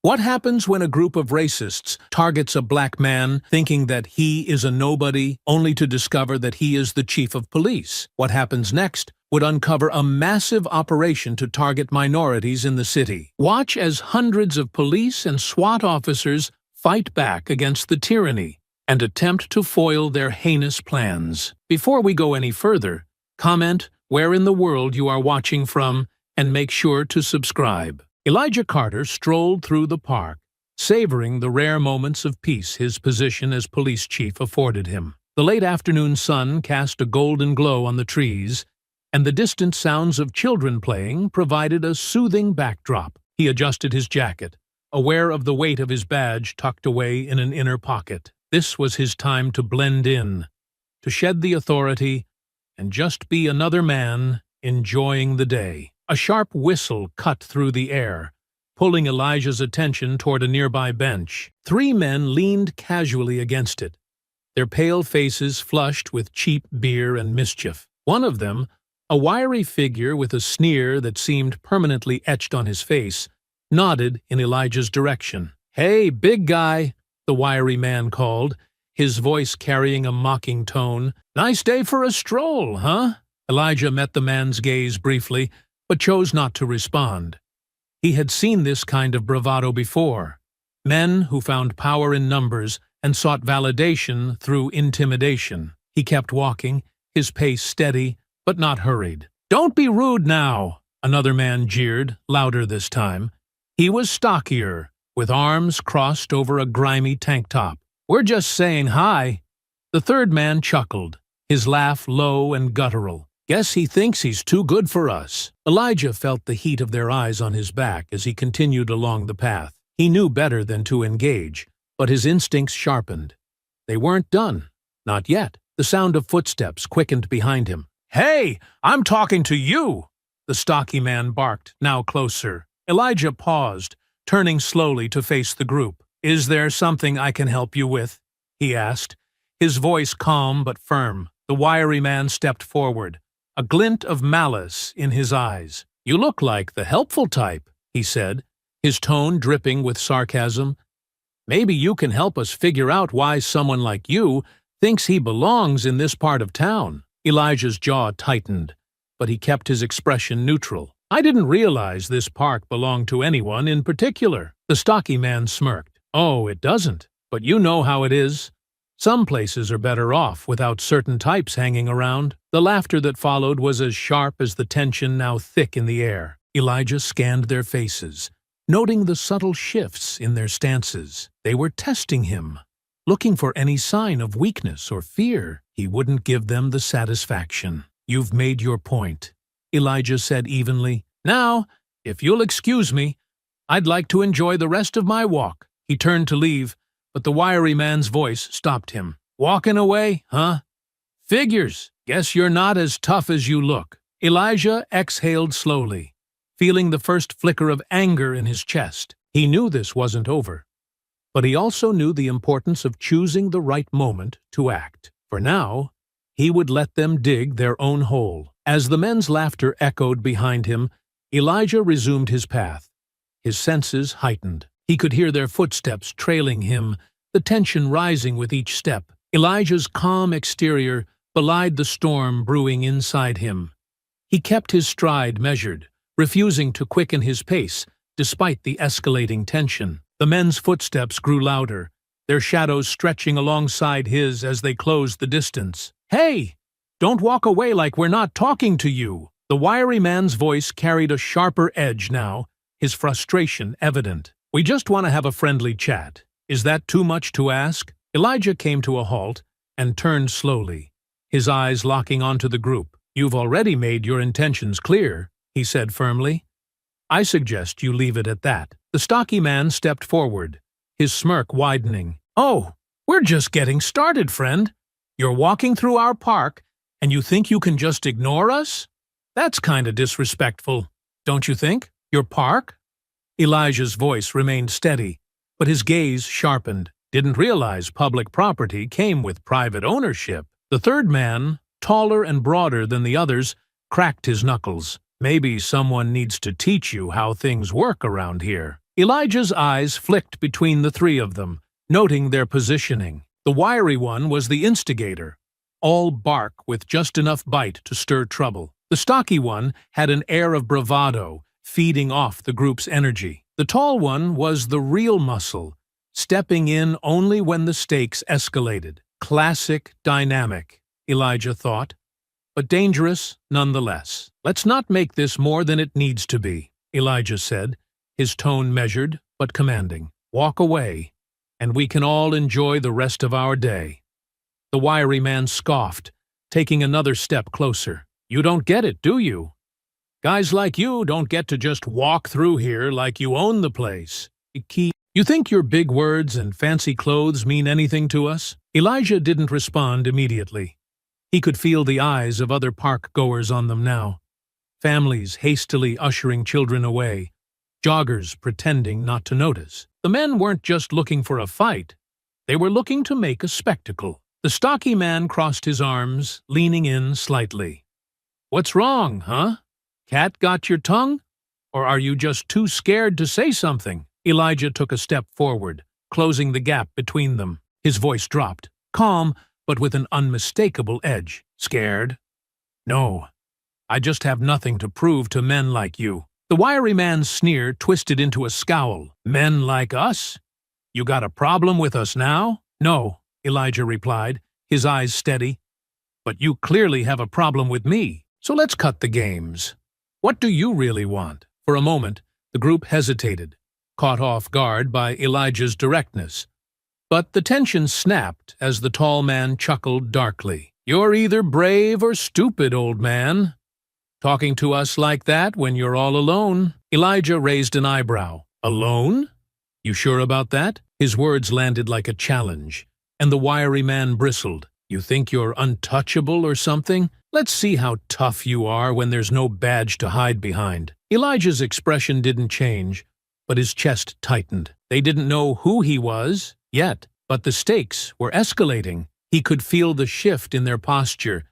What happens when a group of racists targets a black man thinking that he is a nobody, only to discover that he is the chief of police? What happens next would uncover a massive operation to target minorities in the city. Watch as hundreds of police and SWAT officers fight back against the tyranny and attempt to foil their heinous plans. Before we go any further, comment where in the world you are watching from and make sure to subscribe. Elijah Carter strolled through the park, savoring the rare moments of peace his position as police chief afforded him. The late afternoon sun cast a golden glow on the trees, and the distant sounds of children playing provided a soothing backdrop. He adjusted his jacket, aware of the weight of his badge tucked away in an inner pocket. This was his time to blend in, to shed the authority, and just be another man enjoying the day. A sharp whistle cut through the air, pulling Elijah's attention toward a nearby bench. 3 men leaned casually against it, their pale faces flushed with cheap beer and mischief. One of them, a wiry figure with a sneer that seemed permanently etched on his face, nodded in Elijah's direction. "Hey, big guy," the wiry man called, his voice carrying a mocking tone. "Nice day for a stroll, huh?" Elijah met the man's gaze briefly, but chose not to respond. He had seen this kind of bravado before. Men who found power in numbers and sought validation through intimidation. He kept walking, his pace steady, but not hurried. "Don't be rude now," another man jeered, louder this time. He was stockier, with arms crossed over a grimy tank top. "We're just saying hi." The third man chuckled, his laugh low and guttural. "Guess he thinks he's too good for us." Elijah felt the heat of their eyes on his back as he continued along the path. He knew better than to engage, but his instincts sharpened. They weren't done. Not yet. The sound of footsteps quickened behind him. "Hey, I'm talking to you!" the stocky man barked, now closer. Elijah paused, turning slowly to face the group. "Is there something I can help you with?" he asked, his voice calm but firm. The wiry man stepped forward, a glint of malice in his eyes. "You look like the helpful type," he said, his tone dripping with sarcasm. "Maybe you can help us figure out why someone like you thinks he belongs in this part of town." Elijah's jaw tightened, but he kept his expression neutral. "I didn't realize this park belonged to anyone in particular." The stocky man smirked. "Oh, it doesn't. But you know how it is. Some places are better off without certain types hanging around." The laughter that followed was as sharp as the tension now thick in the air. Elijah scanned their faces, noting the subtle shifts in their stances. They were testing him, looking for any sign of weakness or fear. He wouldn't give them the satisfaction. "You've made your point," Elijah said evenly. "Now, if you'll excuse me, I'd like to enjoy the rest of my walk." He turned to leave, but the wiry man's voice stopped him. "Walking away, huh? Figures. Guess you're not as tough as you look." Elijah exhaled slowly, feeling the first flicker of anger in his chest. He knew this wasn't over, but he also knew the importance of choosing the right moment to act. For now, he would let them dig their own hole. As the men's laughter echoed behind him, Elijah resumed his path, his senses heightened. He could hear their footsteps trailing him, the tension rising with each step. Elijah's calm exterior belied the storm brewing inside him. He kept his stride measured, refusing to quicken his pace despite the escalating tension. The men's footsteps grew louder, their shadows stretching alongside his as they closed the distance. "Hey! Don't walk away like we're not talking to you!" The wiry man's voice carried a sharper edge now, his frustration evident. "We just want to have a friendly chat. Is that too much to ask?" Elijah came to a halt and turned slowly, his eyes locking onto the group. "You've already made your intentions clear," he said firmly. "I suggest you leave it at that." The stocky man stepped forward, his smirk widening. "Oh, we're just getting started, friend. You're walking through our park, and you think you can just ignore us? That's kinda disrespectful, don't you think? Your park?" Elijah's voice remained steady, but his gaze sharpened. "Didn't realize public property came with private ownership." The third man, taller and broader than the others, cracked his knuckles. "Maybe someone needs to teach you how things work around here." Elijah's eyes flicked between the three of them, noting their positioning. The wiry one was the instigator, all bark with just enough bite to stir trouble. The stocky one had an air of bravado, feeding off the group's energy. The tall one was the real muscle, stepping in only when the stakes escalated. Classic dynamic, Elijah thought, but dangerous nonetheless. "Let's not make this more than it needs to be," Elijah said, his tone measured but commanding. "Walk away, and we can all enjoy the rest of our day." The wiry man scoffed, taking another step closer. "You don't get it, do you? Guys like you don't get to just walk through here like you own the place. You think your big words and fancy clothes mean anything to us?" Elijah didn't respond immediately. He could feel the eyes of other park-goers on them now. Families hastily ushering children away, joggers pretending not to notice. The men weren't just looking for a fight. They were looking to make a spectacle. The stocky man crossed his arms, leaning in slightly. "What's wrong, huh? Cat got your tongue? Or are you just too scared to say something?" Elijah took a step forward, closing the gap between them. His voice dropped, calm but with an unmistakable edge. "Scared? No. I just have nothing to prove to men like you." The wiry man's sneer twisted into a scowl. "Men like us? You got a problem with us now?" "No," Elijah replied, his eyes steady. "But you clearly have a problem with me. So let's cut the games. What do you really want?" For a moment, the group hesitated, caught off guard by Elijah's directness. But the tension snapped as the tall man chuckled darkly. "You're either brave or stupid, old man. Talking to us like that when you're all alone." Elijah raised an eyebrow. "Alone? You sure about that?" His words landed like a challenge, and the wiry man bristled. "You think you're untouchable or something? Let's see how tough you are when there's no badge to hide behind." Elijah's expression didn't change, but his chest tightened. They didn't know who he was yet, but the stakes were escalating. He could feel the shift in their posture,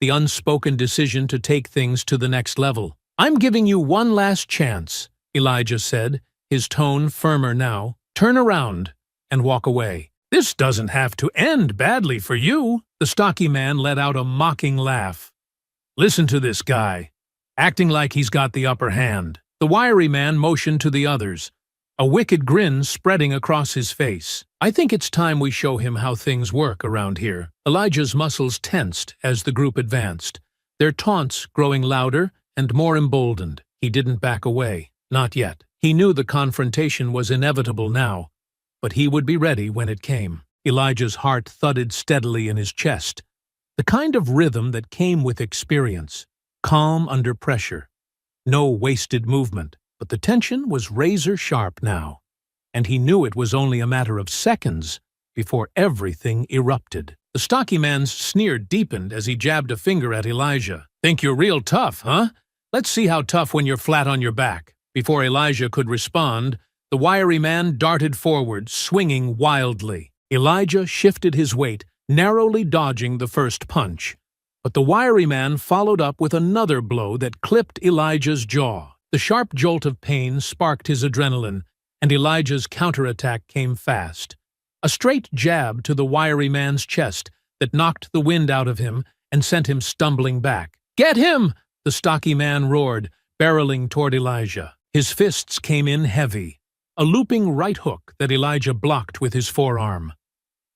the unspoken decision to take things to the next level. "I'm giving you one last chance," Elijah said, his tone firmer now. "Turn around and walk away." "This doesn't have to end badly for you." The stocky man let out a mocking laugh. "Listen to this guy, acting like he's got the upper hand." The wiry man motioned to the others, a wicked grin spreading across his face. "I think it's time we show him how things work around here." Elijah's muscles tensed as the group advanced, their taunts growing louder and more emboldened. He didn't back away. Not yet. He knew the confrontation was inevitable now, but he would be ready when it came. Elijah's heart thudded steadily in his chest, the kind of rhythm that came with experience, calm under pressure. No wasted movement, but the tension was razor-sharp now, and he knew it was only a matter of seconds before everything erupted. The stocky man's sneer deepened as he jabbed a finger at Elijah. "Think you're real tough, huh? Let's see how tough when you're flat on your back." Before Elijah could respond, the wiry man darted forward, swinging wildly. Elijah shifted his weight, narrowly dodging the first punch. But the wiry man followed up with another blow that clipped Elijah's jaw. The sharp jolt of pain sparked his adrenaline, and Elijah's counterattack came fast. A straight jab to the wiry man's chest that knocked the wind out of him and sent him stumbling back. "Get him!" the stocky man roared, barreling toward Elijah. His fists came in heavy, a looping right hook that Elijah blocked with his forearm.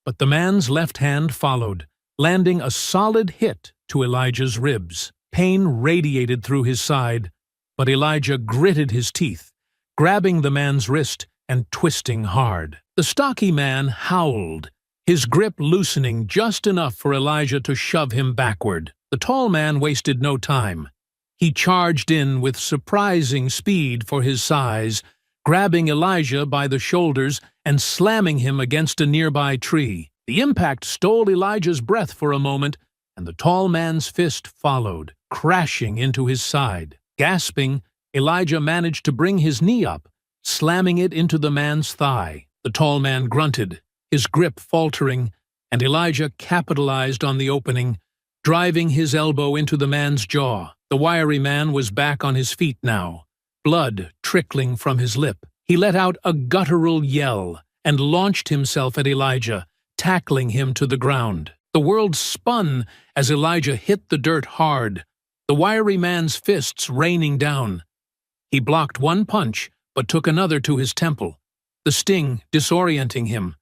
But the man's left hand followed, landing a solid hit to Elijah's ribs. Pain radiated through his side, but Elijah gritted his teeth, grabbing the man's wrist and twisting hard. The stocky man howled, his grip loosening just enough for Elijah to shove him backward. The tall man wasted no time. He charged in with surprising speed for his size, grabbing Elijah by the shoulders and slamming him against a nearby tree. The impact stole Elijah's breath for a moment, and the tall man's fist followed, crashing into his side. Gasping, Elijah managed to bring his knee up, slamming it into the man's thigh. The tall man grunted, his grip faltering, and Elijah capitalized on the opening, driving his elbow into the man's jaw. The wiry man was back on his feet now, blood trickling from his lip. He let out a guttural yell and launched himself at Elijah, tackling him to the ground. The world spun as Elijah hit the dirt hard, the wiry man's fists raining down. He blocked one punch, but took another to his temple, the sting disorienting him.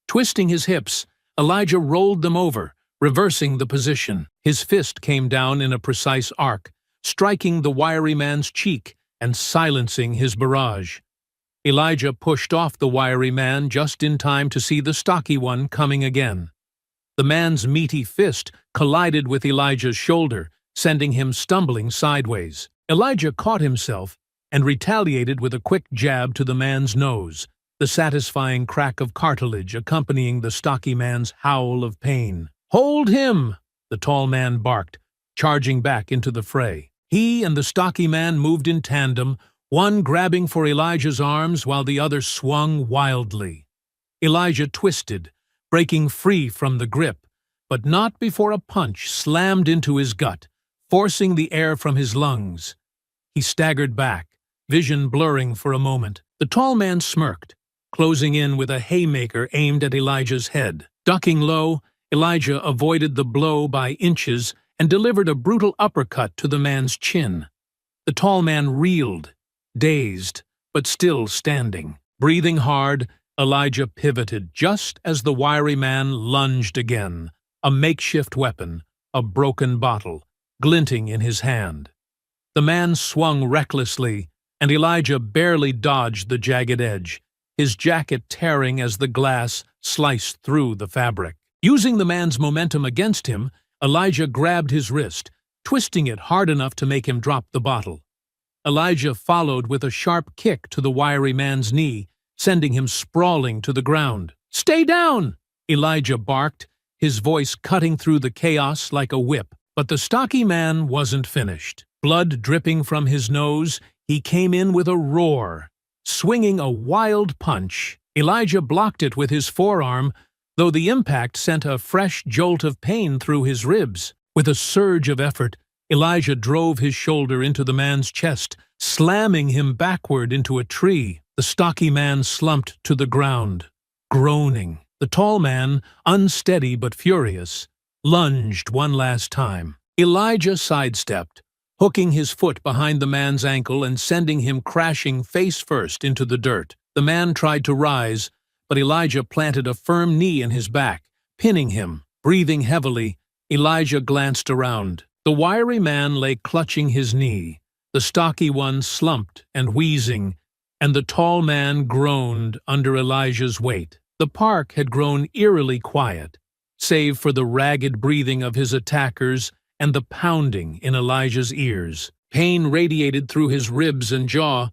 Twisting his hips, Elijah rolled them over, reversing the position. His fist came down in a precise arc, striking the wiry man's cheek and silencing his barrage. Elijah pushed off the wiry man just in time to see the stocky one coming again. The man's meaty fist collided with Elijah's shoulder, sending him stumbling sideways. Elijah caught himself and retaliated with a quick jab to the man's nose, the satisfying crack of cartilage accompanying the stocky man's howl of pain. "Hold him!" the tall man barked, charging back into the fray. He and the stocky man moved in tandem, one grabbing for Elijah's arms while the other swung wildly. Elijah twisted, breaking free from the grip, but not before a punch slammed into his gut, forcing the air from his lungs. He staggered back, vision blurring for a moment. The tall man smirked, closing in with a haymaker aimed at Elijah's head. Ducking low, Elijah avoided the blow by inches and delivered a brutal uppercut to the man's chin. The tall man reeled, dazed, but still standing. Breathing hard, Elijah pivoted just as the wiry man lunged again, a makeshift weapon, a broken bottle, glinting in his hand. The man swung recklessly, and Elijah barely dodged the jagged edge, his jacket tearing as the glass sliced through the fabric. Using the man's momentum against him, Elijah grabbed his wrist, twisting it hard enough to make him drop the bottle. Elijah followed with a sharp kick to the wiry man's knee, sending him sprawling to the ground. "Stay down!" Elijah barked, his voice cutting through the chaos like a whip. But the stocky man wasn't finished. Blood dripping from his nose, he came in with a roar, swinging a wild punch. Elijah blocked it with his forearm, though the impact sent a fresh jolt of pain through his ribs. With a surge of effort, Elijah drove his shoulder into the man's chest, slamming him backward into a tree. The stocky man slumped to the ground, groaning. The tall man, unsteady but furious, lunged one last time. Elijah sidestepped, hooking his foot behind the man's ankle and sending him crashing face first into the dirt. The man tried to rise, but Elijah planted a firm knee in his back, pinning him. Breathing heavily, Elijah glanced around. The wiry man lay clutching his knee, the stocky one slumped and wheezing, and the tall man groaned under Elijah's weight. The park had grown eerily quiet, save for the ragged breathing of his attackers and the pounding in Elijah's ears. Pain radiated through his ribs and jaw,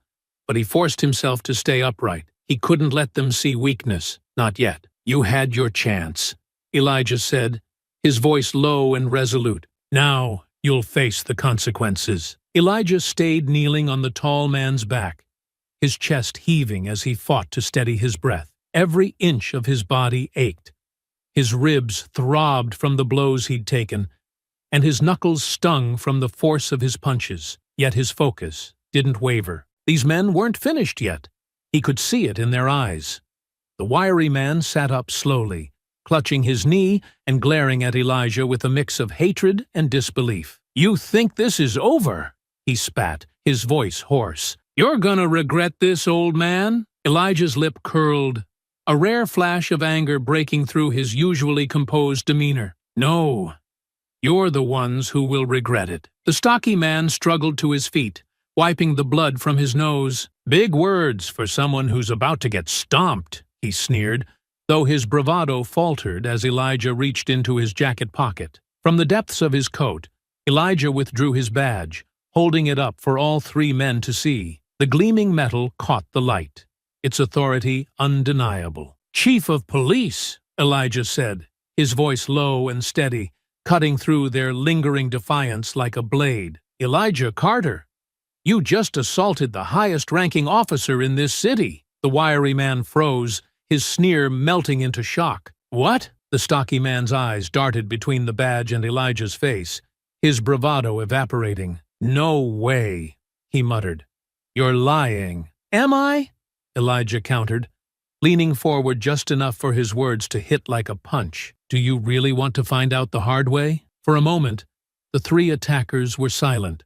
but he forced himself to stay upright. He couldn't let them see weakness, not yet. "You had your chance," Elijah said, his voice low and resolute. "Now you'll face the consequences." Elijah stayed kneeling on the tall man's back, his chest heaving as he fought to steady his breath. Every inch of his body ached. His ribs throbbed from the blows he'd taken, and his knuckles stung from the force of his punches. Yet his focus didn't waver. These men weren't finished yet. He could see it in their eyes. The wiry man sat up slowly, clutching his knee and glaring at Elijah with a mix of hatred and disbelief. "You think this is over?" he spat, his voice hoarse. "You're gonna regret this, old man." Elijah's lip curled, a rare flash of anger breaking through his usually composed demeanor. "No, you're the ones who will regret it." The stocky man struggled to his feet, wiping the blood from his nose. "Big words for someone who's about to get stomped," he sneered, though his bravado faltered as Elijah reached into his jacket pocket. From the depths of his coat, Elijah withdrew his badge, holding it up for all three men to see. The gleaming metal caught the light, its authority undeniable. "Chief of Police," Elijah said, his voice low and steady, cutting through their lingering defiance like a blade. "Elijah Carter, you just assaulted the highest-ranking officer in this city." The wiry man froze, his sneer melting into shock. "What?" The stocky man's eyes darted between the badge and Elijah's face, his bravado evaporating. "No way," he muttered. "You're lying." "Am I?" Elijah countered, leaning forward just enough for his words to hit like a punch. Do you really want to find out the hard way? For a moment, the three attackers were silent,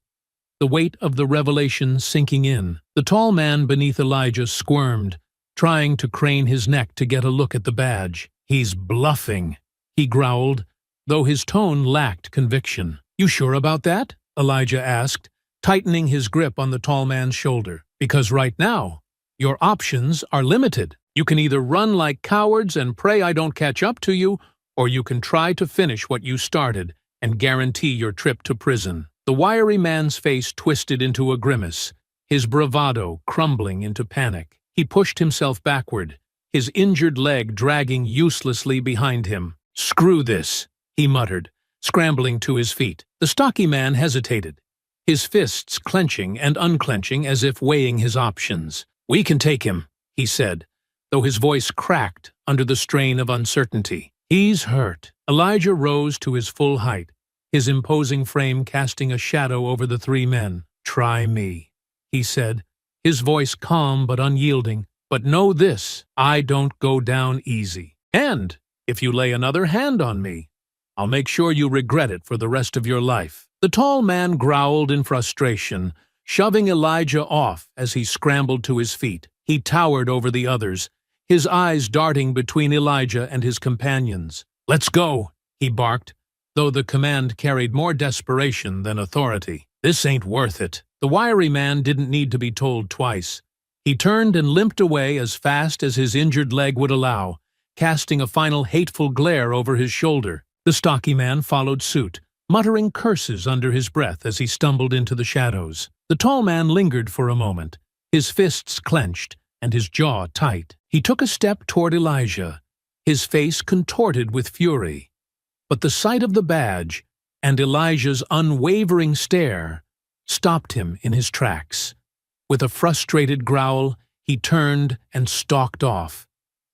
the weight of the revelation sinking in. The tall man beneath Elijah squirmed, trying to crane his neck to get a look at the badge. He's bluffing, he growled, though his tone lacked conviction. You sure about that? Elijah asked, tightening his grip on the tall man's shoulder. Because right now, your options are limited. You can either run like cowards and pray I don't catch up to you, or you can try to finish what you started and guarantee your trip to prison. The wiry man's face twisted into a grimace, his bravado crumbling into panic. He pushed himself backward, his injured leg dragging uselessly behind him. Screw this, he muttered, scrambling to his feet. The stocky man hesitated, his fists clenching and unclenching as if weighing his options. We can take him, he said, though his voice cracked under the strain of uncertainty. He's hurt. Elijah rose to his full height, his imposing frame casting a shadow over the three men. Try me, he said, his voice calm but unyielding. But know this, I don't go down easy. And if you lay another hand on me, I'll make sure you regret it for the rest of your life. The tall man growled in frustration, shoving Elijah off as he scrambled to his feet. He towered over the others, his eyes darting between Elijah and his companions. Let's go, he barked, though the command carried more desperation than authority. This ain't worth it. The wiry man didn't need to be told twice. He turned and limped away as fast as his injured leg would allow, casting a final hateful glare over his shoulder. The stocky man followed suit, muttering curses under his breath as he stumbled into the shadows. The tall man lingered for a moment, his fists clenched and his jaw tight. He took a step toward Elijah, his face contorted with fury. But the sight of the badge and Elijah's unwavering stare stopped him in his tracks. With a frustrated growl, he turned and stalked off,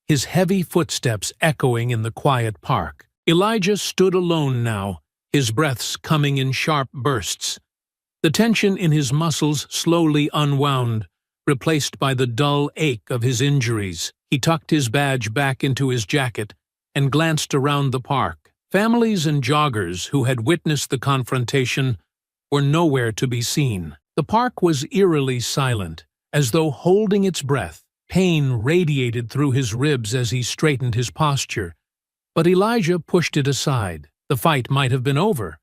his heavy footsteps echoing in the quiet park. Elijah stood alone now, his breaths coming in sharp bursts. The tension in his muscles slowly unwound, replaced by the dull ache of his injuries. He tucked his badge back into his jacket and glanced around the park. Families and joggers who had witnessed the confrontation were nowhere to be seen. The park was eerily silent, as though holding its breath. Pain radiated through his ribs as he straightened his posture, but Elijah pushed it aside. The fight might have been over,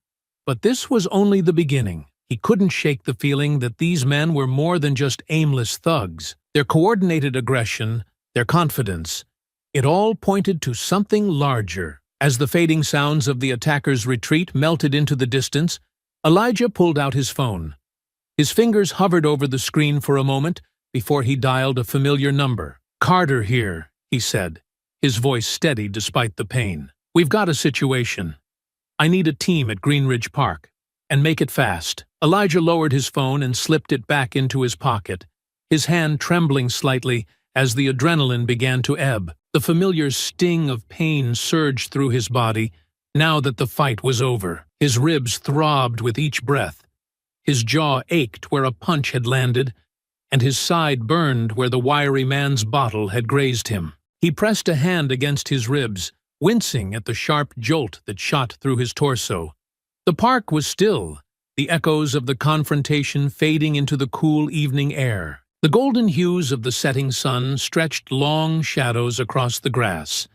but this was only the beginning. He couldn't shake the feeling that these men were more than just aimless thugs. Their coordinated aggression, their confidence, it all pointed to something larger. As the fading sounds of the attackers' retreat melted into the distance, Elijah pulled out his phone. His fingers hovered over the screen for a moment before he dialed a familiar number. Carter here, he said, his voice steady despite the pain. We've got a situation. I need a team at Greenridge Park, and make it fast. Elijah lowered his phone and slipped it back into his pocket, his hand trembling slightly as the adrenaline began to ebb. The familiar sting of pain surged through his body now that the fight was over. His ribs throbbed with each breath. His jaw ached where a punch had landed, and his side burned where the wiry man's bottle had grazed him. He pressed a hand against his ribs, wincing at the sharp jolt that shot through his torso. The park was still, the echoes of the confrontation fading into the cool evening air. The golden hues of the setting sun stretched long shadows across the grass,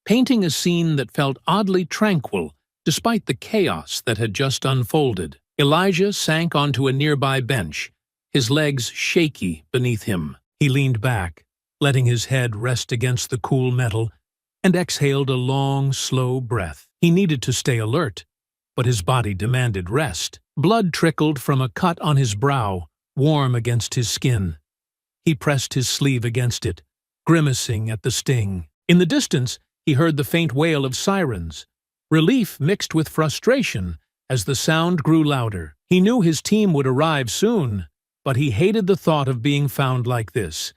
painting a scene that felt oddly tranquil despite the chaos that had just unfolded. Elijah sank onto a nearby bench, his legs shaky beneath him. He leaned back, letting his head rest against the cool metal, and exhaled a long, slow breath. He needed to stay alert, but his body demanded rest. Blood trickled from a cut on his brow, warm against his skin. He pressed his sleeve against it, grimacing at the sting. In the distance, he heard the faint wail of sirens, relief mixed with frustration as the sound grew louder. He knew his team would arrive soon, but he hated the thought of being found like this,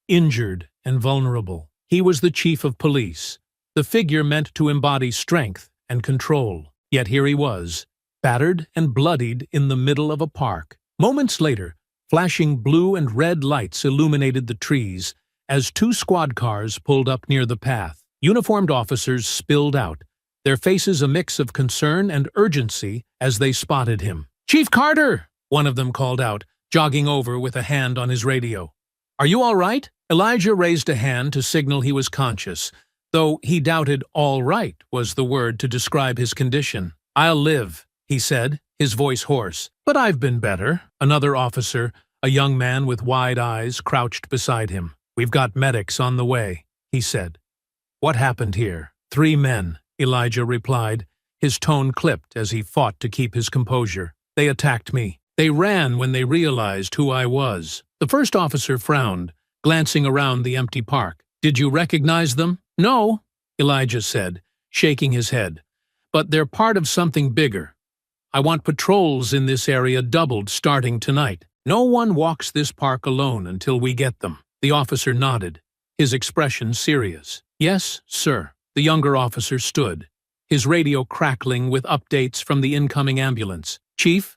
injured and vulnerable. He was the chief of police, the figure meant to embody strength and control. Yet here he was, battered and bloodied in the middle of a park. Moments later, flashing blue and red lights illuminated the trees, as two squad cars pulled up near the path. Uniformed officers spilled out, their faces a mix of concern and urgency as they spotted him. "Chief Carter!" one of them called out, jogging over with a hand on his radio. "Are you all right?" Elijah raised a hand to signal he was conscious, though he doubted "all right" was the word to describe his condition. "I'll live," he said, his voice hoarse. "But I've been better." Another officer, a young man with wide eyes, crouched beside him. "We've got medics on the way," he said. "What happened here?" "3 men," Elijah replied, his tone clipped as he fought to keep his composure. "They attacked me. They ran when they realized who I was." The first officer frowned, glancing around the empty park. "Did you recognize them?" "No," Elijah said, shaking his head. "But they're part of something bigger. I want patrols in this area doubled starting tonight. No one walks this park alone until we get them." The officer nodded, his expression serious. "Yes, sir." The younger officer stood, his radio crackling with updates from the incoming ambulance. "Chief,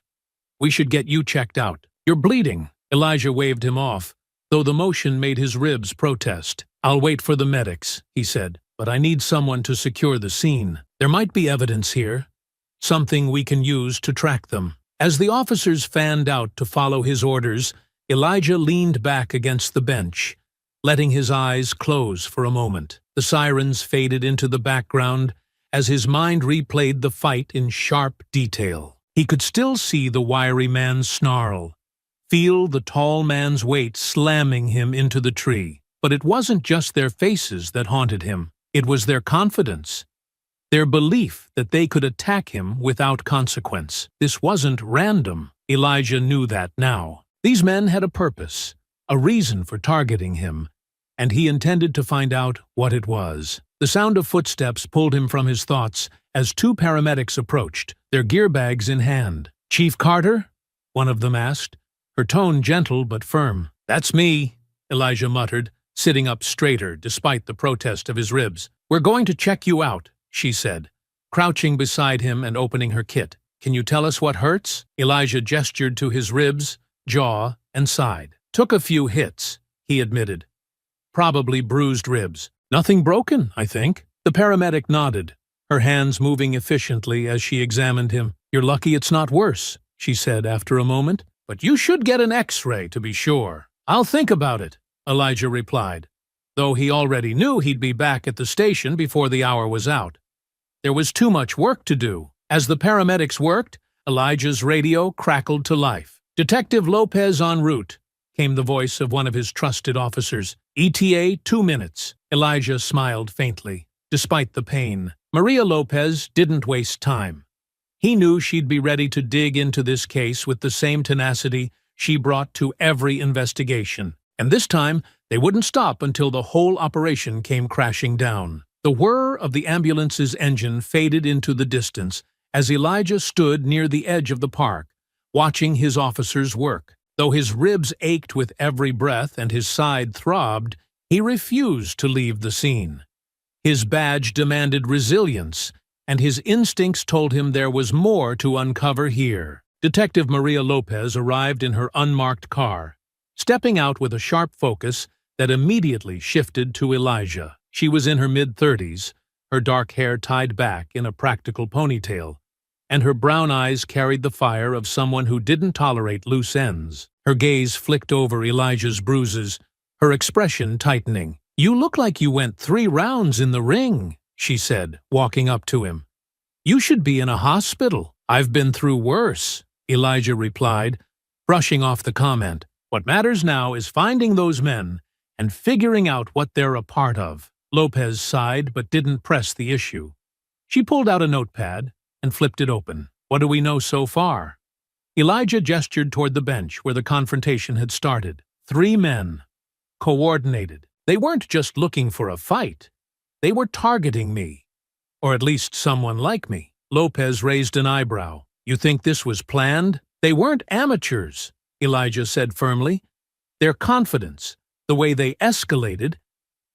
we should get you checked out. You're bleeding." Elijah waved him off, though the motion made his ribs protest. "I'll wait for the medics," he said, "but I need someone to secure the scene. There might be evidence here, something we can use to track them." As the officers fanned out to follow his orders, Elijah leaned back against the bench, letting his eyes close for a moment. The sirens faded into the background as his mind replayed the fight in sharp detail. He could still see the wiry man snarl, feel the tall man's weight slamming him into the tree. But it wasn't just their faces that haunted him. It was their confidence, their belief that they could attack him without consequence. This wasn't random. Elijah knew that now. These men had a purpose, a reason for targeting him, and he intended to find out what it was. The sound of footsteps pulled him from his thoughts as 2 paramedics approached, their gear bags in hand. "Chief Carter?" one of them asked, her tone gentle but firm. "That's me," Elijah muttered, sitting up straighter despite the protest of his ribs. "We're going to check you out," she said, crouching beside him and opening her kit. "Can you tell us what hurts?" Elijah gestured to his ribs, jaw, and side. "Took a few hits," he admitted. "Probably bruised ribs. Nothing broken, I think." The paramedic nodded, her hands moving efficiently as she examined him. "You're lucky it's not worse," she said after a moment. "But you should get an X-ray to be sure." "I'll think about it," Elijah replied, though he already knew he'd be back at the station before the hour was out. There was too much work to do. As the paramedics worked, Elijah's radio crackled to life. "Detective Lopez en route," came the voice of one of his trusted officers. "ETA 2 minutes." Elijah smiled faintly, despite the pain. Maria Lopez didn't waste time. He knew she'd be ready to dig into this case with the same tenacity she brought to every investigation. And this time, they wouldn't stop until the whole operation came crashing down. The whir of the ambulance's engine faded into the distance as Elijah stood near the edge of the park, watching his officers work. Though his ribs ached with every breath and his side throbbed, he refused to leave the scene. His badge demanded resilience, and his instincts told him there was more to uncover here. Detective Maria Lopez arrived in her unmarked car, stepping out with a sharp focus that immediately shifted to Elijah. She was in her mid-30s, her dark hair tied back in a practical ponytail, and her brown eyes carried the fire of someone who didn't tolerate loose ends. Her gaze flicked over Elijah's bruises, her expression tightening. "You look like you went 3 rounds in the ring," she said, walking up to him. "You should be in a hospital." "I've been through worse," Elijah replied, brushing off the comment. "What matters now is finding those men and figuring out what they're a part of." Lopez sighed but didn't press the issue. She pulled out a notepad and flipped it open. "What do we know so far?" Elijah gestured toward the bench where the confrontation had started. 3 men. Coordinated. They weren't just looking for a fight. They were targeting me. Or at least someone like me. Lopez raised an eyebrow. "You think this was planned?" "They weren't amateurs," Elijah said firmly. "Their confidence, the way they escalated,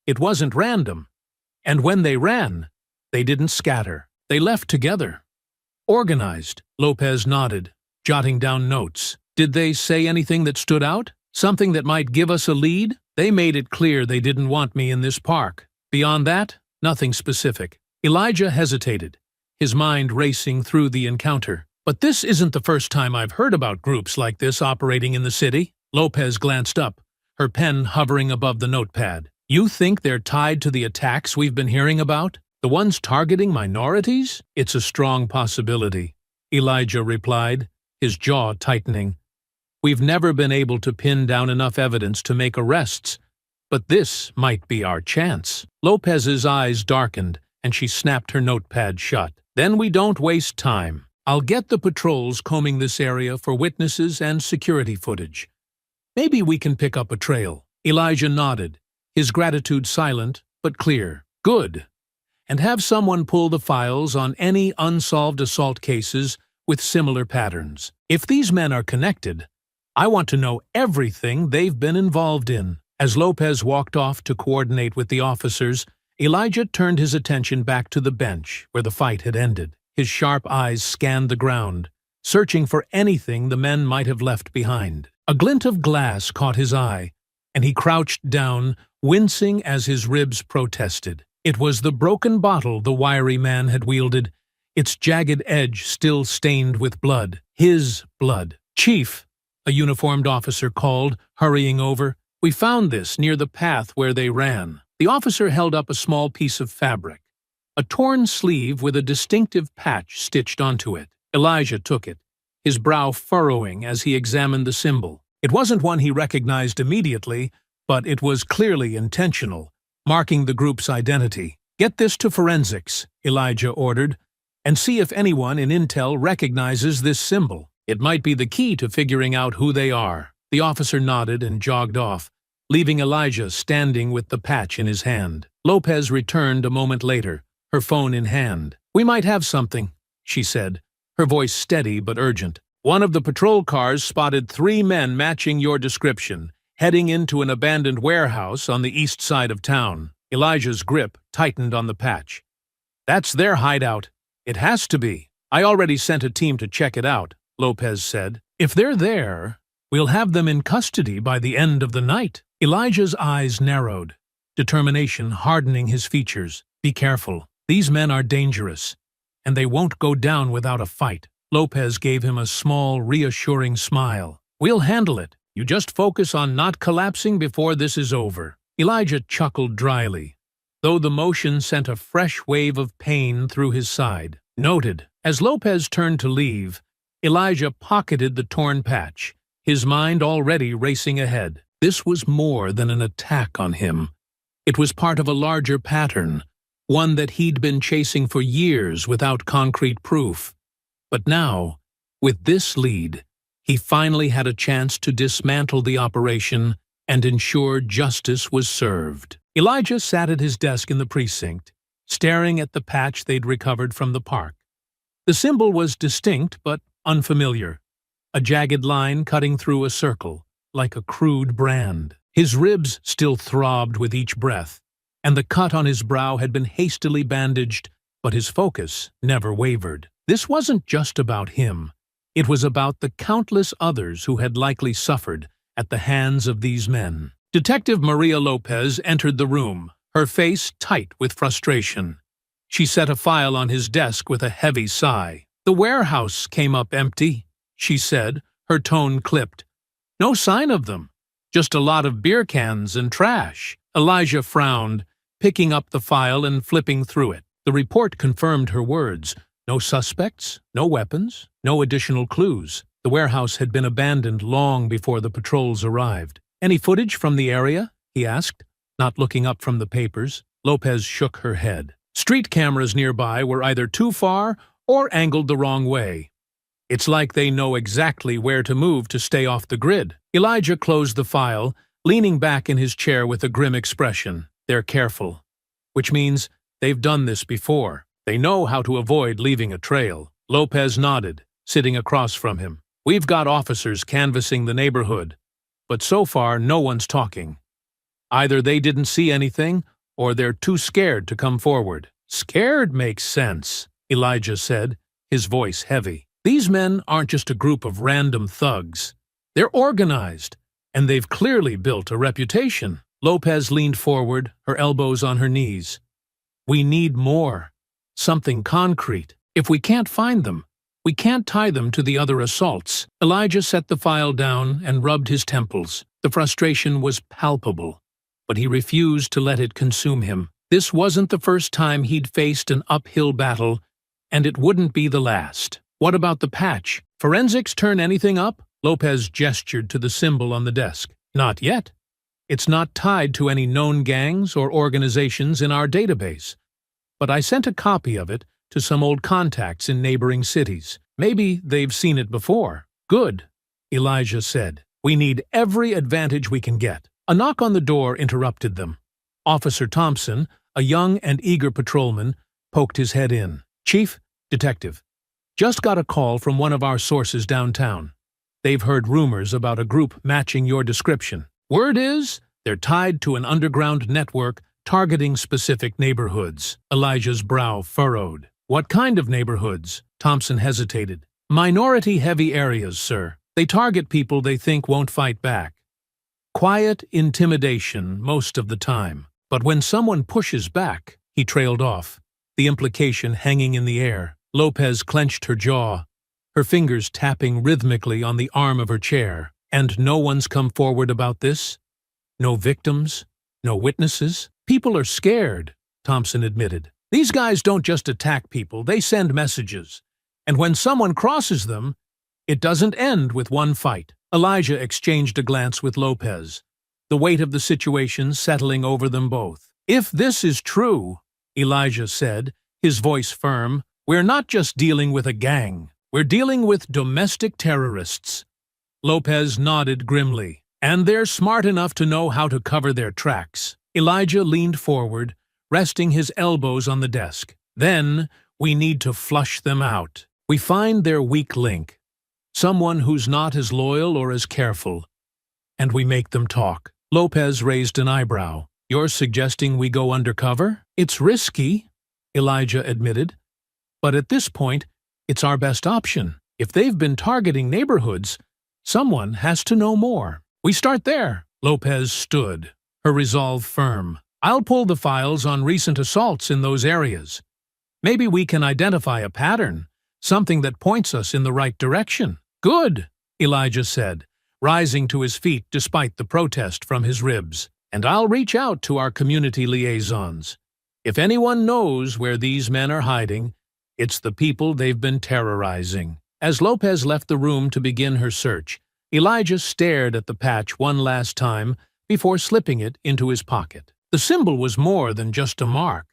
it wasn't random. And when they ran, they didn't scatter. They left together. Organized." Lopez nodded, jotting down notes. "Did they say anything that stood out?" Something that might give us a lead? They made it clear they didn't want me in this park. Beyond that, nothing specific. Elijah hesitated, his mind racing through the encounter. But this isn't the first time I've heard about groups like this operating in the city. Lopez glanced up, her pen hovering above the notepad. You think they're tied to the attacks we've been hearing about? The ones targeting minorities? It's a strong possibility, Elijah replied, his jaw tightening. We've never been able to pin down enough evidence to make arrests, but this might be our chance. Lopez's eyes darkened, and she snapped her notepad shut. Then we don't waste time. I'll get the patrols combing this area for witnesses and security footage. Maybe we can pick up a trail. Elijah nodded, his gratitude silent but clear. Good. And have someone pull the files on any unsolved assault cases with similar patterns. If these men are connected, I want to know everything they've been involved in. As Lopez walked off to coordinate with the officers, Elijah turned his attention back to the bench where the fight had ended. His sharp eyes scanned the ground, searching for anything the men might have left behind. A glint of glass caught his eye, and he crouched down, wincing as his ribs protested. It was the broken bottle the wiry man had wielded, its jagged edge still stained with blood. His blood. Chief, a uniformed officer called, hurrying over. We found this near the path where they ran. The officer held up a small piece of fabric, a torn sleeve with a distinctive patch stitched onto it. Elijah took it, his brow furrowing as he examined the symbol. It wasn't one he recognized immediately, but it was clearly intentional, marking the group's identity. Get this to forensics, Elijah ordered, and see if anyone in intel recognizes this symbol. It might be the key to figuring out who they are. The officer nodded and jogged off, leaving Elijah standing with the patch in his hand. Lopez returned a moment later, her phone in hand. We might have something, she said, her voice steady but urgent. One of the patrol cars spotted 3 men matching your description, heading into an abandoned warehouse on the east side of town. Elijah's grip tightened on the patch. That's their hideout. It has to be. I already sent a team to check it out, Lopez said. If they're there, we'll have them in custody by the end of the night. Elijah's eyes narrowed, determination hardening his features. Be careful. These men are dangerous, and they won't go down without a fight. Lopez gave him a small, reassuring smile. We'll handle it. You just focus on not collapsing before this is over. Elijah chuckled dryly, though the motion sent a fresh wave of pain through his side. Noted. As Lopez turned to leave, Elijah pocketed the torn patch, his mind already racing ahead. This was more than an attack on him. It was part of a larger pattern, one that he'd been chasing for years without concrete proof. But now, with this lead, he finally had a chance to dismantle the operation and ensure justice was served. Elijah sat at his desk in the precinct, staring at the patch they'd recovered from the park. The symbol was distinct but unfamiliar, a jagged line cutting through a circle, like a crude brand. His ribs still throbbed with each breath, and the cut on his brow had been hastily bandaged, but his focus never wavered. This wasn't just about him. It was about the countless others who had likely suffered at the hands of these men. Detective Maria Lopez entered the room, her face tight with frustration. She set a file on his desk with a heavy sigh. The warehouse came up empty, she said, her tone clipped. No sign of them. Just a lot of beer cans and trash. Elijah frowned, picking up the file and flipping through it. The report confirmed her words. No suspects, no weapons, no additional clues. The warehouse had been abandoned long before the patrols arrived. Any footage from the area? He asked, not looking up from the papers. Lopez shook her head. Street cameras nearby were either too far or angled the wrong way. It's like they know exactly where to move to stay off the grid. Elijah closed the file, leaning back in his chair with a grim expression. They're careful, which means they've done this before. They know how to avoid leaving a trail. Lopez nodded, sitting across from him. We've got officers canvassing the neighborhood, but so far no one's talking. Either they didn't see anything, or they're too scared to come forward. Scared makes sense, Elijah said, his voice heavy. These men aren't just a group of random thugs. They're organized, And they've clearly built a reputation. Lopez leaned forward, her elbows on her knees. We need more. Something concrete. If we can't find them, we can't tie them to the other assaults. Elijah set the file down and rubbed his temples. The frustration was palpable, but he refused to let it consume him. This wasn't the first time he'd faced an uphill battle, and it wouldn't be the last. What about the patch? Forensics turn anything up? Lopez gestured to the symbol on the desk. Not yet. It's not tied to any known gangs or organizations in our database. But I sent a copy of it to some old contacts in neighboring cities. Maybe they've seen it before. Good, Elijah said. We need every advantage we can get. A knock on the door interrupted them. Officer Thompson, a young and eager patrolman, poked his head in. Chief, detective, just got a call from one of our sources downtown. They've heard rumors about a group matching your description. Word is, they're tied to an underground network targeting specific neighborhoods. Elijah's brow furrowed. What kind of neighborhoods? Thompson hesitated. Minority-heavy areas, sir. They target people they think won't fight back. Quiet intimidation most of the time. But when someone pushes back, he trailed off, the implication hanging in the air. Lopez clenched her jaw, her fingers tapping rhythmically on the arm of her chair. And no one's come forward about this? No victims? No witnesses? People are scared, Thompson admitted. These guys don't just attack people, they send messages. And when someone crosses them, it doesn't end with one fight. Elijah exchanged a glance with Lopez, the weight of the situation settling over them both. If this is true, Elijah said, his voice firm, we're not just dealing with a gang. We're dealing with domestic terrorists. Lopez nodded grimly. And they're smart enough to know how to cover their tracks. Elijah leaned forward, resting his elbows on the desk. Then, we need to flush them out. We find their weak link, someone who's not as loyal or as careful, and we make them talk. Lopez raised an eyebrow. You're suggesting we go undercover? It's risky, Elijah admitted. But at this point, it's our best option. If they've been targeting neighborhoods, someone has to know more. We start there. Lopez stood, her resolve firm. I'll pull the files on recent assaults in those areas. Maybe we can identify a pattern, something that points us in the right direction. Good, Elijah said, rising to his feet despite the protest from his ribs. And I'll reach out to our community liaisons. If anyone knows where these men are hiding, it's the people they've been terrorizing. As Lopez left the room to begin her search, Elijah stared at the patch one last time before slipping it into his pocket. The symbol was more than just a mark.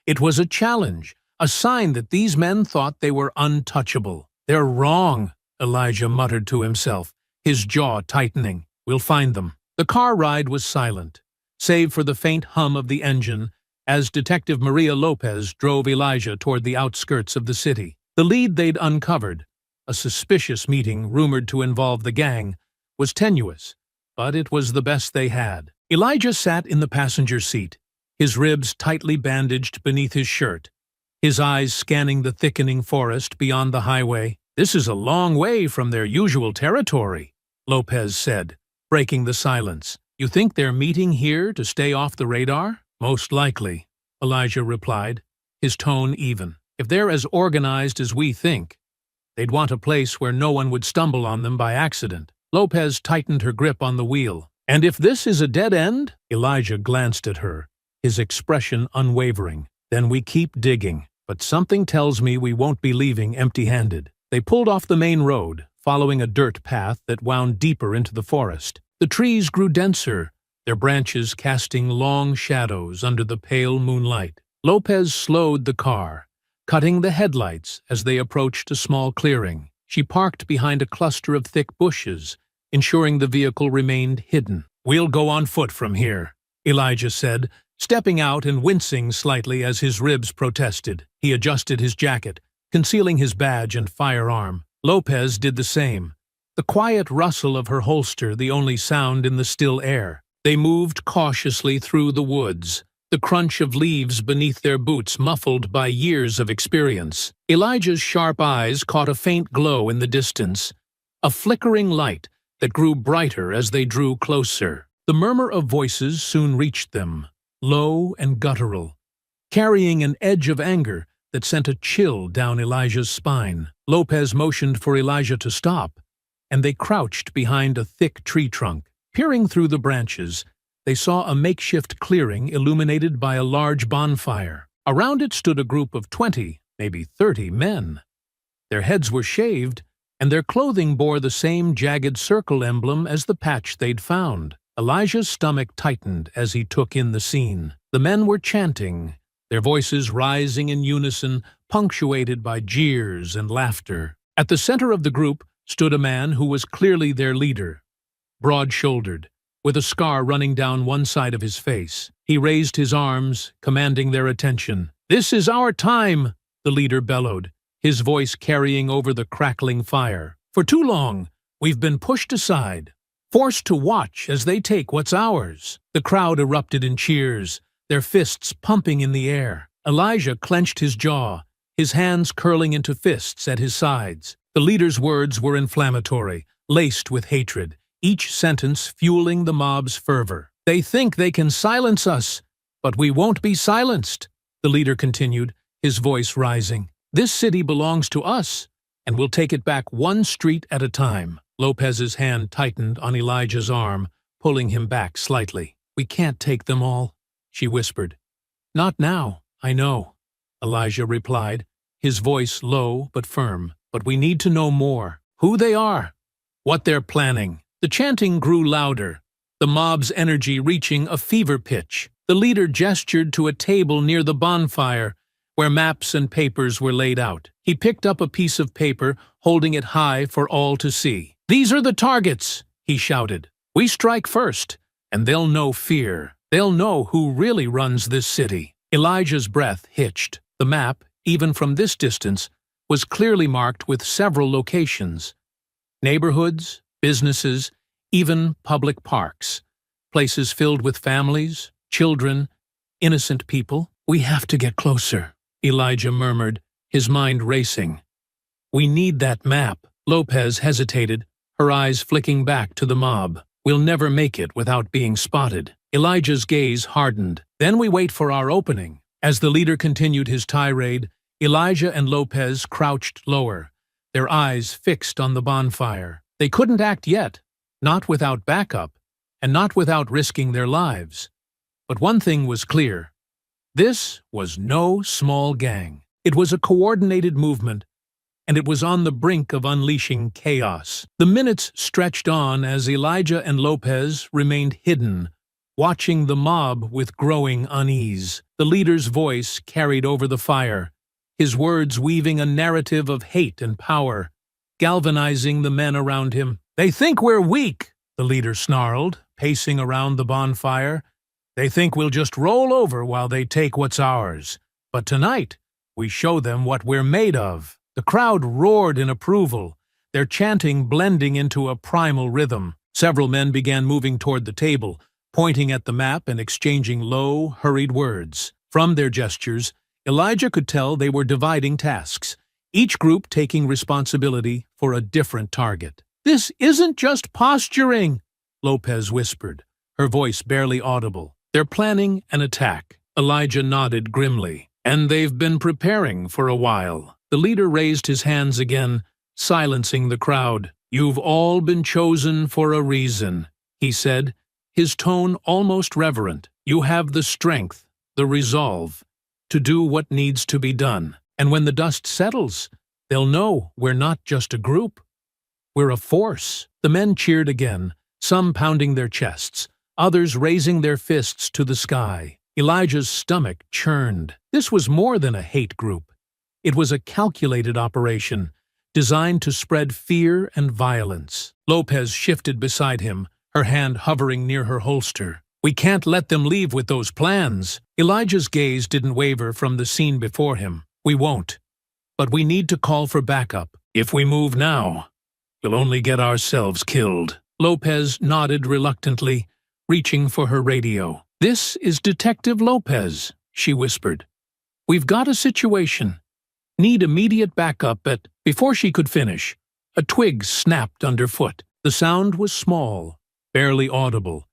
It was a challenge, a sign that these men thought they were untouchable. They're wrong, Elijah muttered to himself, his jaw tightening. We'll find them. The car ride was silent, save for the faint hum of the engine as Detective Maria Lopez drove Elijah toward the outskirts of the city. The lead they'd uncovered, a suspicious meeting rumored to involve the gang, was tenuous, but it was the best they had. Elijah sat in the passenger seat, his ribs tightly bandaged beneath his shirt, his eyes scanning the thickening forest beyond the highway. This is a long way from their usual territory, Lopez said, breaking the silence. You think they're meeting here to stay off the radar? Most likely, Elijah replied, his tone even. If they're as organized as we think, they'd want a place where no one would stumble on them by accident. Lopez tightened her grip on the wheel. And if this is a dead end? Elijah glanced at her, his expression unwavering. Then we keep digging. But something tells me we won't be leaving empty-handed. They pulled off the main road, following a dirt path that wound deeper into the forest. The trees grew denser, their branches casting long shadows under the pale moonlight. Lopez slowed the car, cutting the headlights as they approached a small clearing. She parked behind a cluster of thick bushes, ensuring the vehicle remained hidden. We'll go on foot from here, Elijah said, stepping out and wincing slightly as his ribs protested. He adjusted his jacket, concealing his badge and firearm. Lopez did the same, the quiet rustle of her holster the only sound in the still air. They moved cautiously through the woods, the crunch of leaves beneath their boots muffled by years of experience. Elijah's sharp eyes caught a faint glow in the distance, a flickering light that grew brighter as they drew closer. The murmur of voices soon reached them, low and guttural, carrying an edge of anger that sent a chill down Elijah's spine. Lopez motioned for Elijah to stop, and they crouched behind a thick tree trunk. Peering through the branches, they saw a makeshift clearing illuminated by a large bonfire. Around it stood a group of 20, maybe 30 men. Their heads were shaved, and their clothing bore the same jagged circle emblem as the patch they'd found. Elijah's stomach tightened as he took in the scene. The men were chanting, their voices rising in unison, punctuated by jeers and laughter. At the center of the group stood a man who was clearly their leader, broad-shouldered, with a scar running down one side of his face. He raised his arms, commanding their attention. "This is our time," the leader bellowed, his voice carrying over the crackling fire. "For too long, we've been pushed aside, forced to watch as they take what's ours." The crowd erupted in cheers, their fists pumping in the air. Elijah clenched his jaw, his hands curling into fists at his sides. The leader's words were inflammatory, laced with hatred, each sentence fueling the mob's fervor. "They think they can silence us, but we won't be silenced," the leader continued, his voice rising. "This city belongs to us, and we'll take it back one street at a time." Lopez's hand tightened on Elijah's arm, pulling him back slightly. "We can't take them all," she whispered. "Not now, I know," Elijah replied, his voice low but firm. "But we need to know more. Who they are, what they're planning." The chanting grew louder, the mob's energy reaching a fever pitch. The leader gestured to a table near the bonfire, where maps and papers were laid out. He picked up a piece of paper, holding it high for all to see. "These are the targets," he shouted. "We strike first, and they'll know fear. They'll know who really runs this city." Elijah's breath hitched. The map, even from this distance, was clearly marked with several locations. Neighborhoods, businesses, even public parks. Places filled with families, children, innocent people. "We have to get closer," Elijah murmured, his mind racing. "We need that map." Lopez hesitated, her eyes flicking back to the mob. "We'll never make it without being spotted." Elijah's gaze hardened. "Then we wait for our opening." As the leader continued his tirade, Elijah and Lopez crouched lower, their eyes fixed on the bonfire. They couldn't act yet, not without backup, and not without risking their lives. But one thing was clear. This was no small gang. It was a coordinated movement, and it was on the brink of unleashing chaos. The minutes stretched on as Elijah and Lopez remained hidden, watching the mob with growing unease. The leader's voice carried over the fire, his words weaving a narrative of hate and power, galvanizing the men around him. "They think we're weak," the leader snarled, pacing around the bonfire. "They think we'll just roll over while they take what's ours. But tonight, we show them what we're made of." The crowd roared in approval, their chanting blending into a primal rhythm. Several men began moving toward the table, pointing at the map and exchanging low, hurried words. From their gestures, Elijah could tell they were dividing tasks, each group taking responsibility for a different target. "This isn't just posturing," Lopez whispered, her voice barely audible. "They're planning an attack." Elijah nodded grimly. "And they've been preparing for a while." The leader raised his hands again, silencing the crowd. "You've all been chosen for a reason," he said, his tone almost reverent. "You have the strength, the resolve, to do what needs to be done. And when the dust settles, they'll know we're not just a group. We're a force." The men cheered again, some pounding their chests, others raising their fists to the sky. Elijah's stomach churned. This was more than a hate group. It was a calculated operation, designed to spread fear and violence. Lopez shifted beside him, her hand hovering near her holster. "We can't let them leave with those plans." Elijah's gaze didn't waver from the scene before him. "We won't. But we need to call for backup. If we move now, we'll only get ourselves killed." Lopez nodded reluctantly, reaching for her radio. "This is Detective Lopez," she whispered. "We've got a situation. Need immediate backup." Before she could finish, a twig snapped underfoot. The sound was small, barely audible,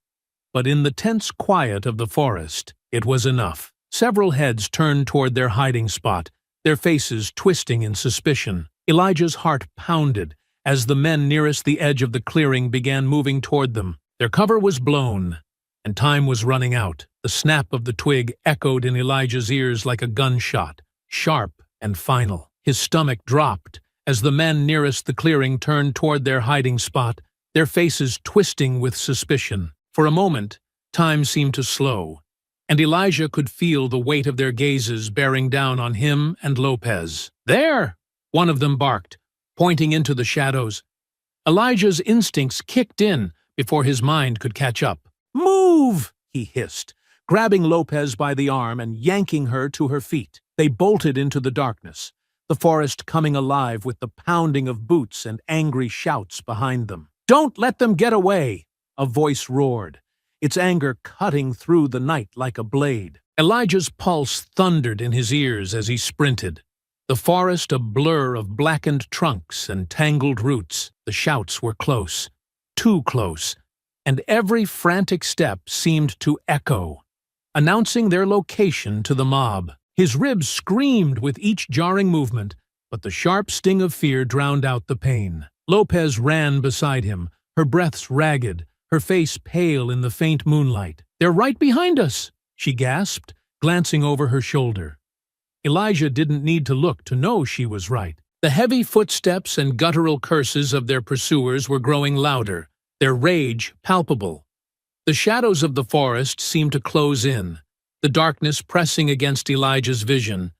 but in the tense quiet of the forest, it was enough. Several heads turned toward their hiding spot, their faces twisting in suspicion. Elijah's heart pounded as the men nearest the edge of the clearing began moving toward them. Their cover was blown, and time was running out. The snap of the twig echoed in Elijah's ears like a gunshot, sharp and final. His stomach dropped as the men nearest the clearing turned toward their hiding spot, their faces twisting with suspicion. For a moment, time seemed to slow, and Elijah could feel the weight of their gazes bearing down on him and Lopez. "There!" one of them barked, pointing into the shadows. Elijah's instincts kicked in before his mind could catch up. "Move!" he hissed, grabbing Lopez by the arm and yanking her to her feet. They bolted into the darkness, the forest coming alive with the pounding of boots and angry shouts behind them. "Don't let them get away!" a voice roared, its anger cutting through the night like a blade. Elijah's pulse thundered in his ears as he sprinted, the forest a blur of blackened trunks and tangled roots. The shouts were close, too close, and every frantic step seemed to echo, announcing their location to the mob. His ribs screamed with each jarring movement, but the sharp sting of fear drowned out the pain. Lopez ran beside him, her breaths ragged, her face pale in the faint moonlight. "They're right behind us," she gasped, glancing over her shoulder. Elijah didn't need to look to know she was right. The heavy footsteps and guttural curses of their pursuers were growing louder, their rage palpable. The shadows of the forest seemed to close in, the darkness pressing against Elijah's vision,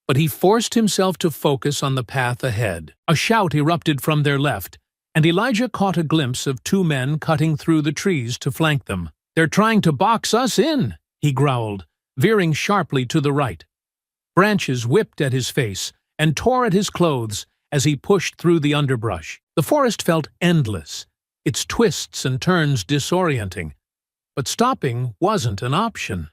but he forced himself to focus on the path ahead. A shout erupted from their left, and Elijah caught a glimpse of two men cutting through the trees to flank them. "They're trying to box us in," he growled, veering sharply to the right. Branches whipped at his face and tore at his clothes as he pushed through the underbrush. The forest felt endless, its twists and turns disorienting, but stopping wasn't an option.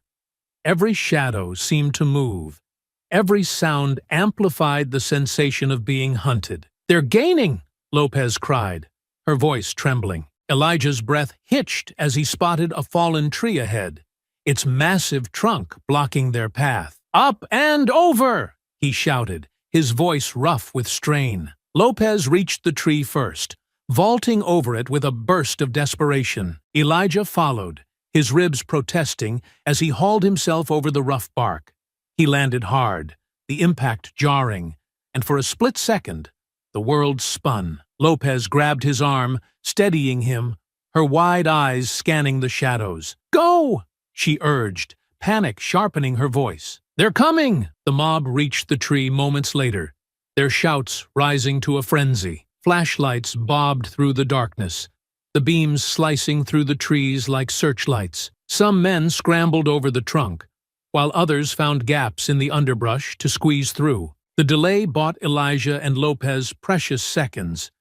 Every shadow seemed to move. Every sound amplified the sensation of being hunted. "They're gaining!" Lopez cried, her voice trembling. Elijah's breath hitched as he spotted a fallen tree ahead, its massive trunk blocking their path. "Up and over!" he shouted, his voice rough with strain. Lopez reached the tree first, vaulting over it with a burst of desperation. Elijah followed, his ribs protesting as he hauled himself over the rough bark. He landed hard, the impact jarring, and for a split second, the world spun. Lopez grabbed his arm, steadying him, her wide eyes scanning the shadows. "Go!" she urged, panic sharpening her voice. "They're coming!" The mob reached the tree moments later, their shouts rising to a frenzy. Flashlights bobbed through the darkness, the beams slicing through the trees like searchlights. Some men scrambled over the trunk, while others found gaps in the underbrush to squeeze through. The delay bought Elijah and Lopez precious seconds,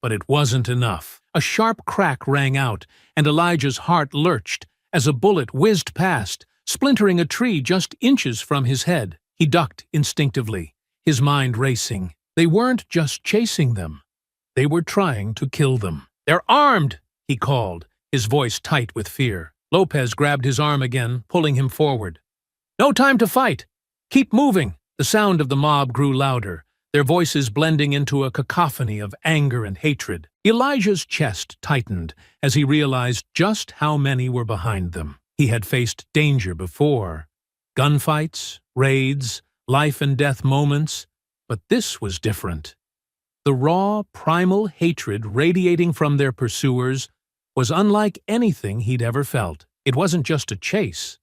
but it wasn't enough. A sharp crack rang out, and Elijah's heart lurched as a bullet whizzed past, splintering a tree just inches from his head. He ducked instinctively, his mind racing. They weren't just chasing them. They were trying to kill them. "They're armed!" he called, his voice tight with fear. Lopez grabbed his arm again, pulling him forward. "No time to fight! Keep moving!" The sound of the mob grew louder, their voices blending into a cacophony of anger and hatred. Elijah's chest tightened as he realized just how many were behind them. He had faced danger before. Gunfights, raids, life-and-death moments, but this was different. The raw, primal hatred radiating from their pursuers was unlike anything he'd ever felt. It wasn't just a chase.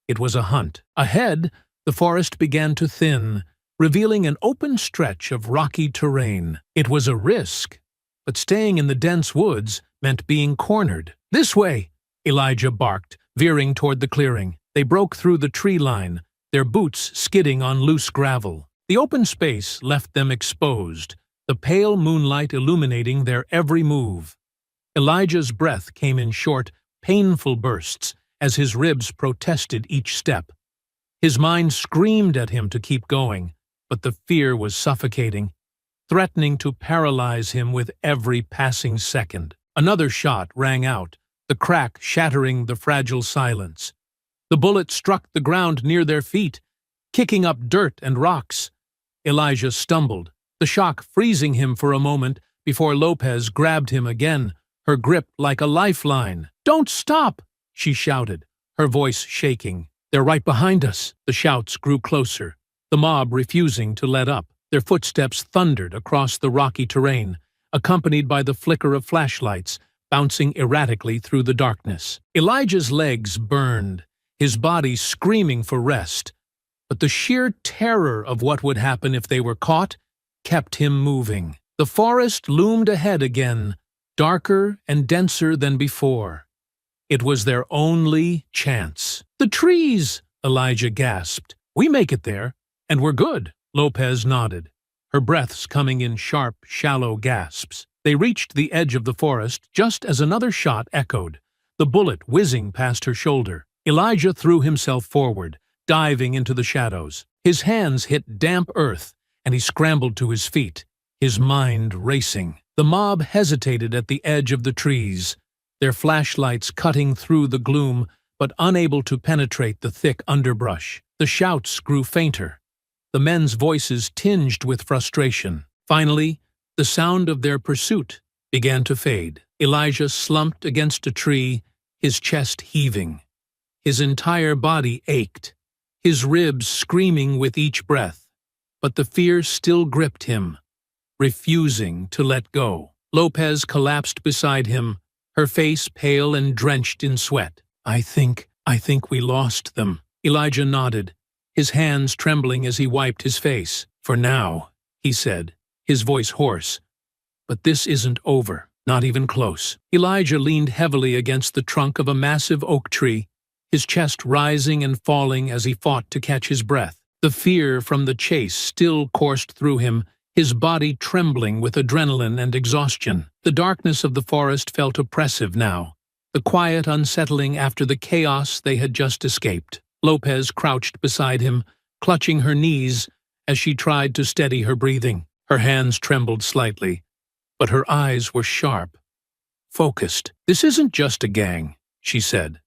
It was a hunt. Ahead, the forest began to thin, revealing an open stretch of rocky terrain. It was a risk, but staying in the dense woods meant being cornered. "This way!" Elijah barked, veering toward the clearing. They broke through the tree line, their boots skidding on loose gravel. The open space left them exposed, the pale moonlight illuminating their every move. Elijah's breath came in short, painful bursts as his ribs protested each step. His mind screamed at him to keep going, but the fear was suffocating, threatening to paralyze him with every passing second. Another shot rang out, the crack shattering the fragile silence. The bullet struck the ground near their feet, kicking up dirt and rocks. Elijah stumbled, the shock freezing him for a moment before Lopez grabbed him again, her grip like a lifeline. "Don't stop!" she shouted, her voice shaking. "They're right behind us." The shouts grew closer, the mob refusing to let up. Their footsteps thundered across the rocky terrain, accompanied by the flicker of flashlights bouncing erratically through the darkness. Elijah's legs burned, his body screaming for rest, but the sheer terror of what would happen if they were caught kept him moving. The forest loomed ahead again, darker and denser than before. It was their only chance. "The trees!" Elijah gasped. "We make it there, and we're good." Lopez nodded, her breaths coming in sharp, shallow gasps. They reached the edge of the forest just as another shot echoed, the bullet whizzing past her shoulder. Elijah threw himself forward, diving into the shadows. His hands hit damp earth, and he scrambled to his feet, his mind racing. The mob hesitated at the edge of the trees, their flashlights cutting through the gloom but unable to penetrate the thick underbrush. The shouts grew fainter, the men's voices tinged with frustration. Finally, the sound of their pursuit began to fade. Elijah slumped against a tree, his chest heaving. His entire body ached, his ribs screaming with each breath. But the fear still gripped him, refusing to let go. Lopez collapsed beside him, her face pale and drenched in sweat. I think we lost them." Elijah nodded, his hands trembling as he wiped his face. "For now," he said, his voice hoarse. "But this isn't over, not even close." Elijah leaned heavily against the trunk of a massive oak tree, his chest rising and falling as he fought to catch his breath. The fear from the chase still coursed through him, his body trembling with adrenaline and exhaustion. The darkness of the forest felt oppressive now, the quiet unsettling after the chaos they had just escaped. Lopez crouched beside him, clutching her knees as she tried to steady her breathing. Her hands trembled slightly, but her eyes were sharp, focused. "This isn't just a gang," she said,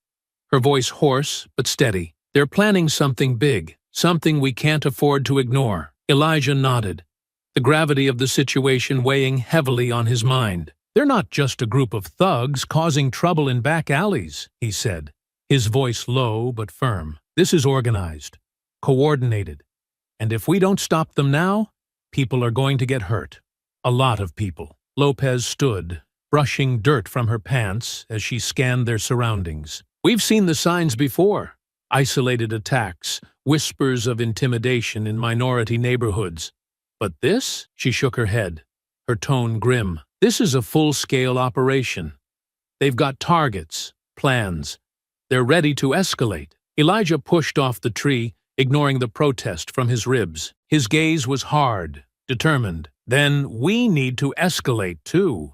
her voice hoarse but steady. "They're planning something big, something we can't afford to ignore." Elijah nodded, the gravity of the situation weighing heavily on his mind. "They're not just a group of thugs causing trouble in back alleys," he said, his voice low but firm. "This is organized, coordinated, and if we don't stop them now, people are going to get hurt. A lot of people." Lopez stood, brushing dirt from her pants as she scanned their surroundings. "We've seen the signs before. Isolated attacks, whispers of intimidation in minority neighborhoods. But this?" She shook her head, her tone grim. "This is a full-scale operation. They've got targets, plans. They're ready to escalate." Elijah pushed off the tree, ignoring the protest from his ribs. His gaze was hard, determined. "Then we need to escalate, too.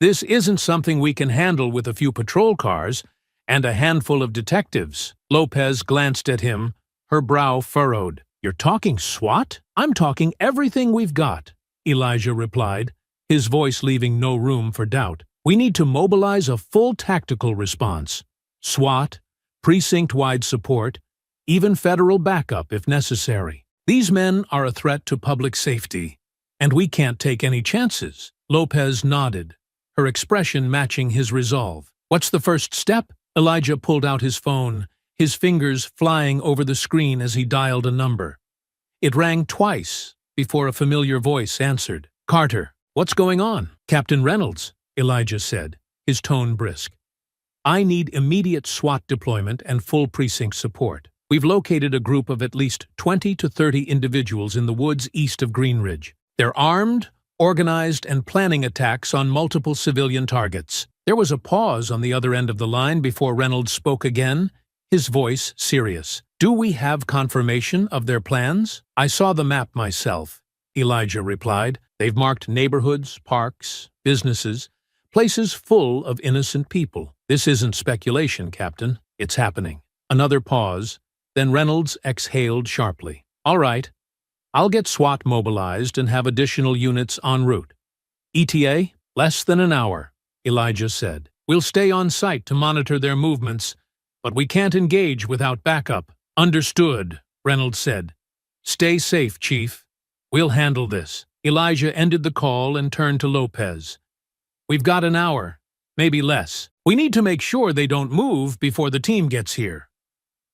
This isn't something we can handle with a few patrol cars and a handful of detectives." Lopez glanced at him, her brow furrowed. "You're talking SWAT?" "I'm talking everything we've got," Elijah replied, his voice leaving no room for doubt. "We need to mobilize a full tactical response. SWAT, precinct-wide support, even federal backup if necessary. These men are a threat to public safety, and we can't take any chances." Lopez nodded, her expression matching his resolve. "What's the first step?" Elijah pulled out his phone, his fingers flying over the screen as he dialed a number. It rang twice before a familiar voice answered. "Carter, what's going on?" "Captain Reynolds," Elijah said, his tone brisk. "I need immediate SWAT deployment and full precinct support. We've located a group of at least 20 to 30 individuals in the woods east of Greenridge. They're armed, organized, and planning attacks on multiple civilian targets." There was a pause on the other end of the line before Reynolds spoke again, his voice serious. "Do we have confirmation of their plans?" "I saw the map myself," Elijah replied. "They've marked neighborhoods, parks, businesses, places full of innocent people. This isn't speculation, Captain. It's happening." Another pause, then Reynolds exhaled sharply. "All right. I'll get SWAT mobilized and have additional units en route. ETA, less than an hour." Elijah said. "We'll stay on site to monitor their movements, but we can't engage without backup." "Understood," Reynolds said. "Stay safe, Chief. We'll handle this." Elijah ended the call and turned to Lopez. "We've got an hour, maybe less. We need to make sure they don't move before the team gets here."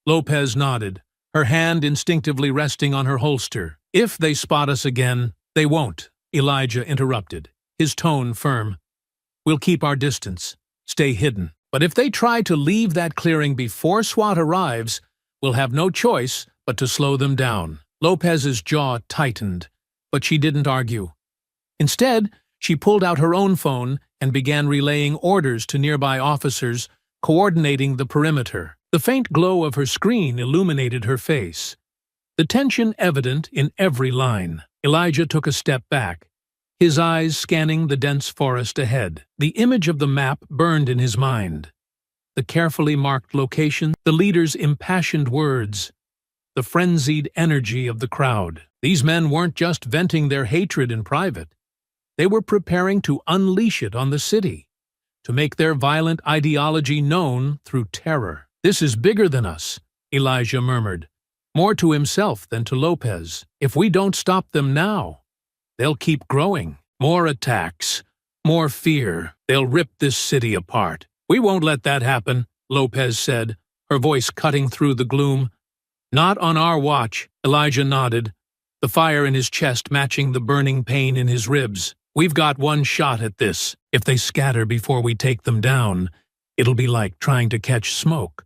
Lopez nodded, her hand instinctively resting on her holster. "If they spot us again, they won't," Elijah interrupted, his tone firm. "We'll keep our distance, stay hidden. But if they try to leave that clearing before SWAT arrives, we'll have no choice but to slow them down." Lopez's jaw tightened, but she didn't argue. Instead, she pulled out her own phone and began relaying orders to nearby officers, coordinating the perimeter. The faint glow of her screen illuminated her face, the tension evident in every line. Elijah took a step back, his eyes scanning the dense forest ahead. The image of the map burned in his mind. The carefully marked location, the leader's impassioned words, the frenzied energy of the crowd. These men weren't just venting their hatred in private. They were preparing to unleash it on the city, to make their violent ideology known through terror. "This is bigger than us," Elijah murmured, more to himself than to Lopez. "If we don't stop them now, they'll keep growing. More attacks, more fear. They'll rip this city apart." "We won't let that happen," Lopez said, her voice cutting through the gloom. "Not on our watch," Elijah nodded, the fire in his chest matching the burning pain in his ribs. "We've got one shot at this. If they scatter before we take them down, it'll be like trying to catch smoke.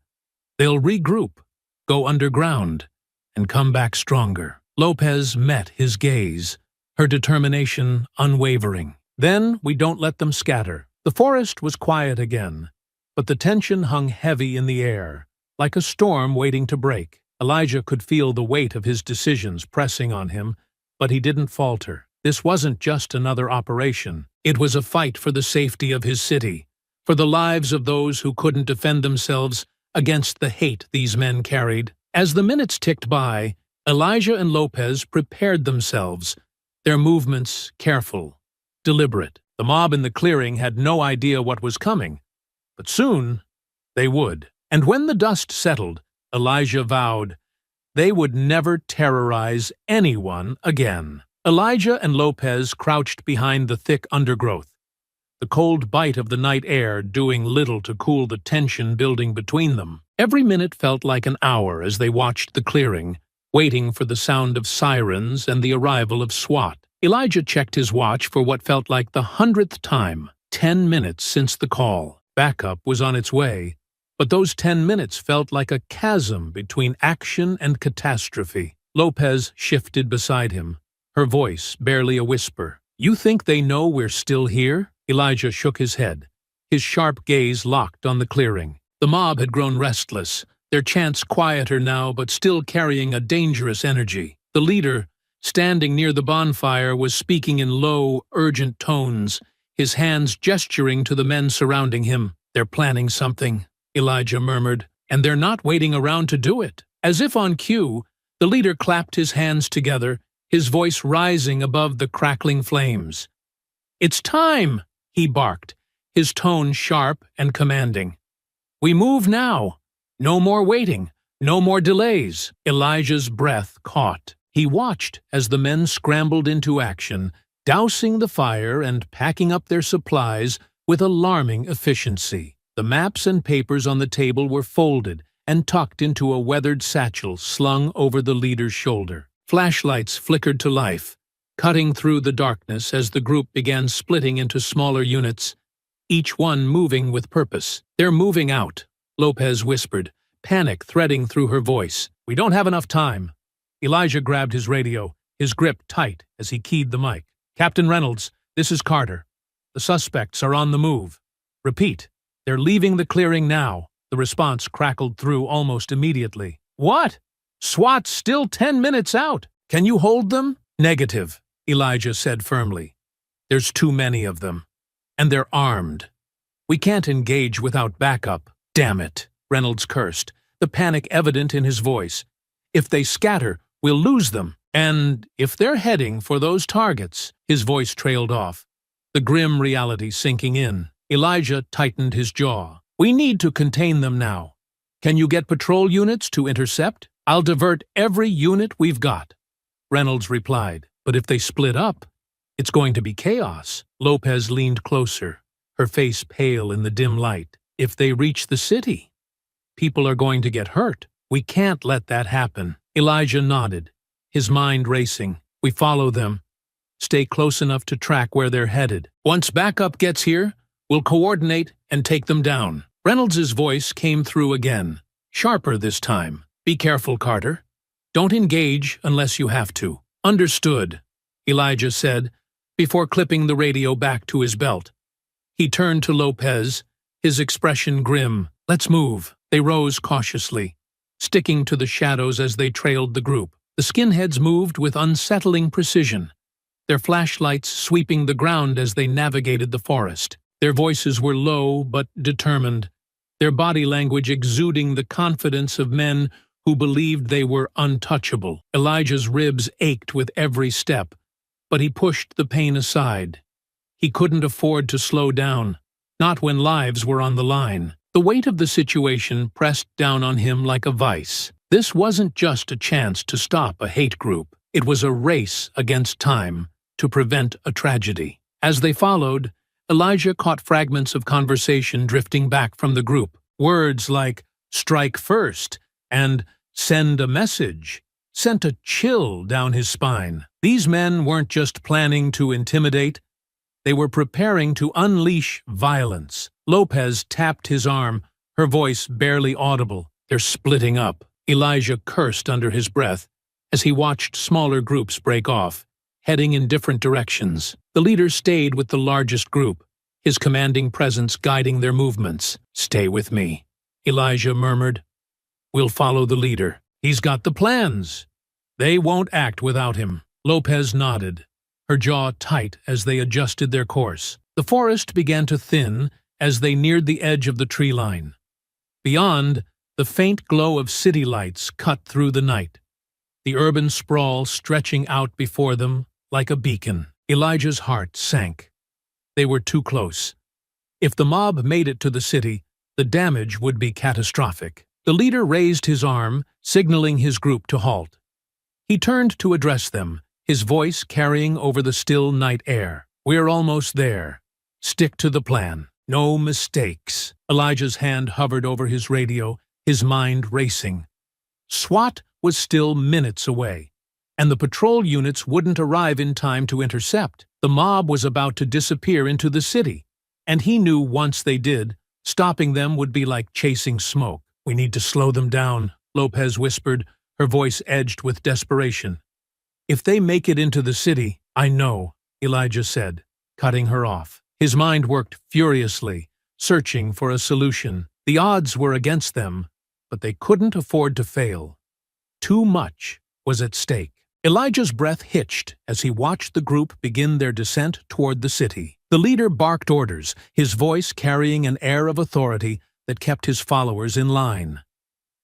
They'll regroup, go underground, and come back stronger." Lopez met his gaze, her determination unwavering. "Then we don't let them scatter." The forest was quiet again, but the tension hung heavy in the air, like a storm waiting to break. Elijah could feel the weight of his decisions pressing on him, but he didn't falter. This wasn't just another operation. It was a fight for the safety of his city, for the lives of those who couldn't defend themselves against the hate these men carried. As the minutes ticked by, Elijah and Lopez prepared themselves, their movements careful, deliberate. The mob in the clearing had no idea what was coming, but soon they would. And when the dust settled, Elijah vowed they would never terrorize anyone again. Elijah and Lopez crouched behind the thick undergrowth, the cold bite of the night air doing little to cool the tension building between them. Every minute felt like an hour as they watched the clearing, waiting for the sound of sirens and the arrival of SWAT. Elijah checked his watch for what felt like the 100th time. 10 minutes since the call. Backup was on its way, but those 10 minutes felt like a chasm between action and catastrophe. Lopez shifted beside him, her voice barely a whisper. "You think they know we're still here?" Elijah shook his head, his sharp gaze locked on the clearing. The mob had grown restless, their chants quieter now but still carrying a dangerous energy. The leader, standing near the bonfire, was speaking in low, urgent tones, his hands gesturing to the men surrounding him. "They're planning something," Elijah murmured, "and they're not waiting around to do it." As if on cue, the leader clapped his hands together, his voice rising above the crackling flames. "It's time!" he barked, his tone sharp and commanding. "We move now. No more waiting, no more delays." Elijah's breath caught. He watched as the men scrambled into action, dousing the fire and packing up their supplies with alarming efficiency. The maps and papers on the table were folded and tucked into a weathered satchel slung over the leader's shoulder. Flashlights flickered to life, cutting through the darkness as the group began splitting into smaller units, each one moving with purpose. "They're moving out," Lopez whispered, panic threading through her voice. "We don't have enough time." Elijah grabbed his radio, his grip tight as he keyed the mic. "Captain Reynolds, this is Carter. The suspects are on the move. Repeat, they're leaving the clearing now." The response crackled through almost immediately. "What? SWAT's still 10 minutes out. Can you hold them?" "Negative," Elijah said firmly. "There's too many of them. And they're armed. We can't engage without backup." "Damn it," Reynolds cursed, the panic evident in his voice. "If they scatter, we'll lose them. And if they're heading for those targets," his voice trailed off, the grim reality sinking in. Elijah tightened his jaw. We need to contain them now. Can you get patrol units to intercept? I'll divert every unit we've got, Reynolds replied. But if they split up, it's going to be chaos. Lopez leaned closer, her face pale in the dim light. If they reach the city, people are going to get hurt. We can't let that happen. Elijah nodded, his mind racing. We follow them. Stay close enough to track where they're headed. Once backup gets here, we'll coordinate and take them down. Reynolds' voice came through again, sharper this time. Be careful, Carter. Don't engage unless you have to. Understood, Elijah said, before clipping the radio back to his belt. He turned to Lopez, his expression grim. Let's move. They rose cautiously, sticking to the shadows as they trailed the group. The skinheads moved with unsettling precision, their flashlights sweeping the ground as they navigated the forest. Their voices were low but determined, their body language exuding the confidence of men who believed they were untouchable. Elijah's ribs ached with every step, but he pushed the pain aside. He couldn't afford to slow down, not when lives were on the line. The weight of the situation pressed down on him like a vice. This wasn't just a chance to stop a hate group. It was a race against time to prevent a tragedy. As they followed, Elijah caught fragments of conversation drifting back from the group. Words like "strike first" and "send a message" sent a chill down his spine. These men weren't just planning to intimidate, they were preparing to unleash violence. Lopez tapped his arm, her voice barely audible. They're splitting up. Elijah cursed under his breath as he watched smaller groups break off, heading in different directions. The leader stayed with the largest group, his commanding presence guiding their movements. Stay with me, Elijah murmured. We'll follow the leader. He's got the plans. They won't act without him. Lopez nodded, her jaw tight as they adjusted their course. The forest began to thin as they neared the edge of the tree line. Beyond, the faint glow of city lights cut through the night, the urban sprawl stretching out before them like a beacon. Elijah's heart sank. They were too close. If the mob made it to the city, the damage would be catastrophic. The leader raised his arm, signaling his group to halt. He turned to address them, his voice carrying over the still night air. We're almost there. Stick to the plan. No mistakes. Elijah's hand hovered over his radio, his mind racing. SWAT was still minutes away, and the patrol units wouldn't arrive in time to intercept. The mob was about to disappear into the city, and he knew once they did, stopping them would be like chasing smoke. We need to slow them down, Lopez whispered, her voice edged with desperation. If they make it into the city, I know, Elijah said, cutting her off. His mind worked furiously, searching for a solution. The odds were against them, but they couldn't afford to fail. Too much was at stake. Elijah's breath hitched as he watched the group begin their descent toward the city. The leader barked orders, his voice carrying an air of authority that kept his followers in line.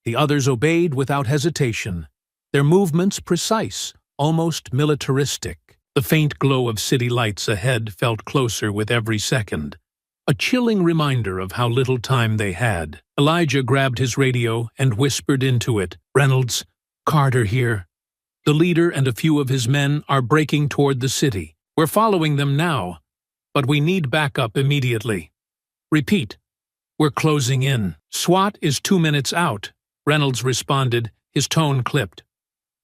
The others obeyed without hesitation, their movements precise, almost militaristic. The faint glow of city lights ahead felt closer with every second, a chilling reminder of how little time they had. Elijah grabbed his radio and whispered into it, Reynolds, Carter here. The leader and a few of his men are breaking toward the city. We're following them now, but we need backup immediately. Repeat, we're closing in. SWAT is 2 minutes out, Reynolds responded, his tone clipped.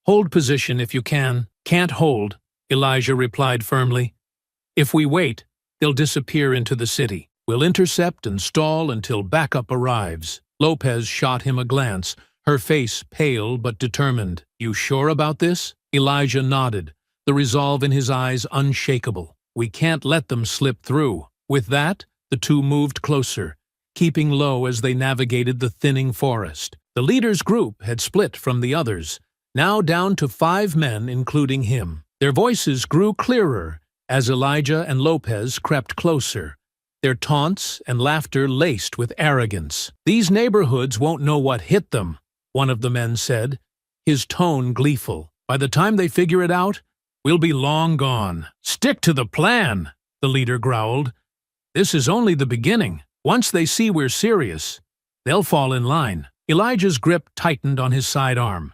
Hold position if you can. Can't hold, Elijah replied firmly. If we wait, they'll disappear into the city. We'll intercept and stall until backup arrives. Lopez shot him a glance, her face pale but determined. You sure about this? Elijah nodded, the resolve in his eyes unshakable. We can't let them slip through. With that, the two moved closer, keeping low as they navigated the thinning forest. The leader's group had split from the others, now down to 5 men including him. Their voices grew clearer as Elijah and Lopez crept closer, their taunts and laughter laced with arrogance. These neighborhoods won't know what hit them, one of the men said, his tone gleeful. By the time they figure it out, we'll be long gone. Stick to the plan, the leader growled, This is only the beginning. Once they see we're serious, they'll fall in line. Elijah's grip tightened on his sidearm.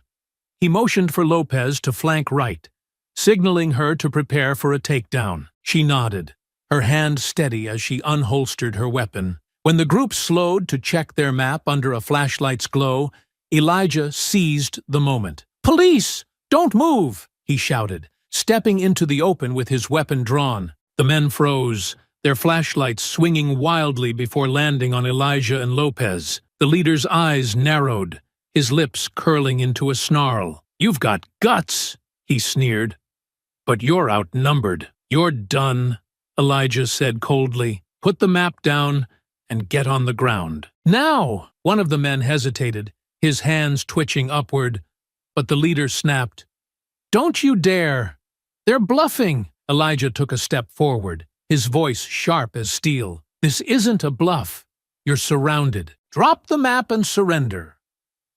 He motioned for Lopez to flank right, signaling her to prepare for a takedown. She nodded, her hand steady as she unholstered her weapon. When the group slowed to check their map under a flashlight's glow, Elijah seized the moment. "Police! Don't move!" he shouted, stepping into the open with his weapon drawn. The men froze, their flashlights swinging wildly before landing on Elijah and Lopez. The leader's eyes narrowed, his lips curling into a snarl. "You've got guts," he sneered. "But you're outnumbered. You're done," Elijah said coldly. "Put the map down and get on the ground." "Now!" One of the men hesitated, his hands twitching upward, but the leader snapped, "Don't you dare! They're bluffing!" Elijah took a step forward, his voice sharp as steel. "This isn't a bluff. You're surrounded. Drop the map and surrender,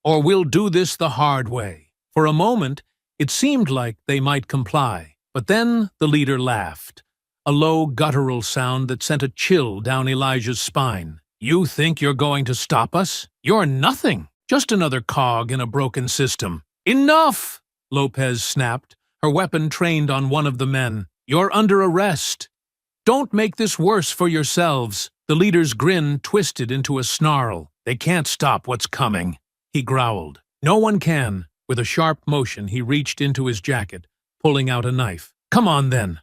or we'll do this the hard way." For a moment, it seemed like they might comply, but then the leader laughed, a low guttural sound that sent a chill down Elijah's spine. "You think you're going to stop us? You're nothing, just another cog in a broken system." "Enough!" Lopez snapped, her weapon trained on one of the men. "You're under arrest. Don't make this worse for yourselves." The leader's grin twisted into a snarl. "They can't stop what's coming," he growled. "No one can." With a sharp motion, he reached into his jacket, pulling out a knife. "Come on, then.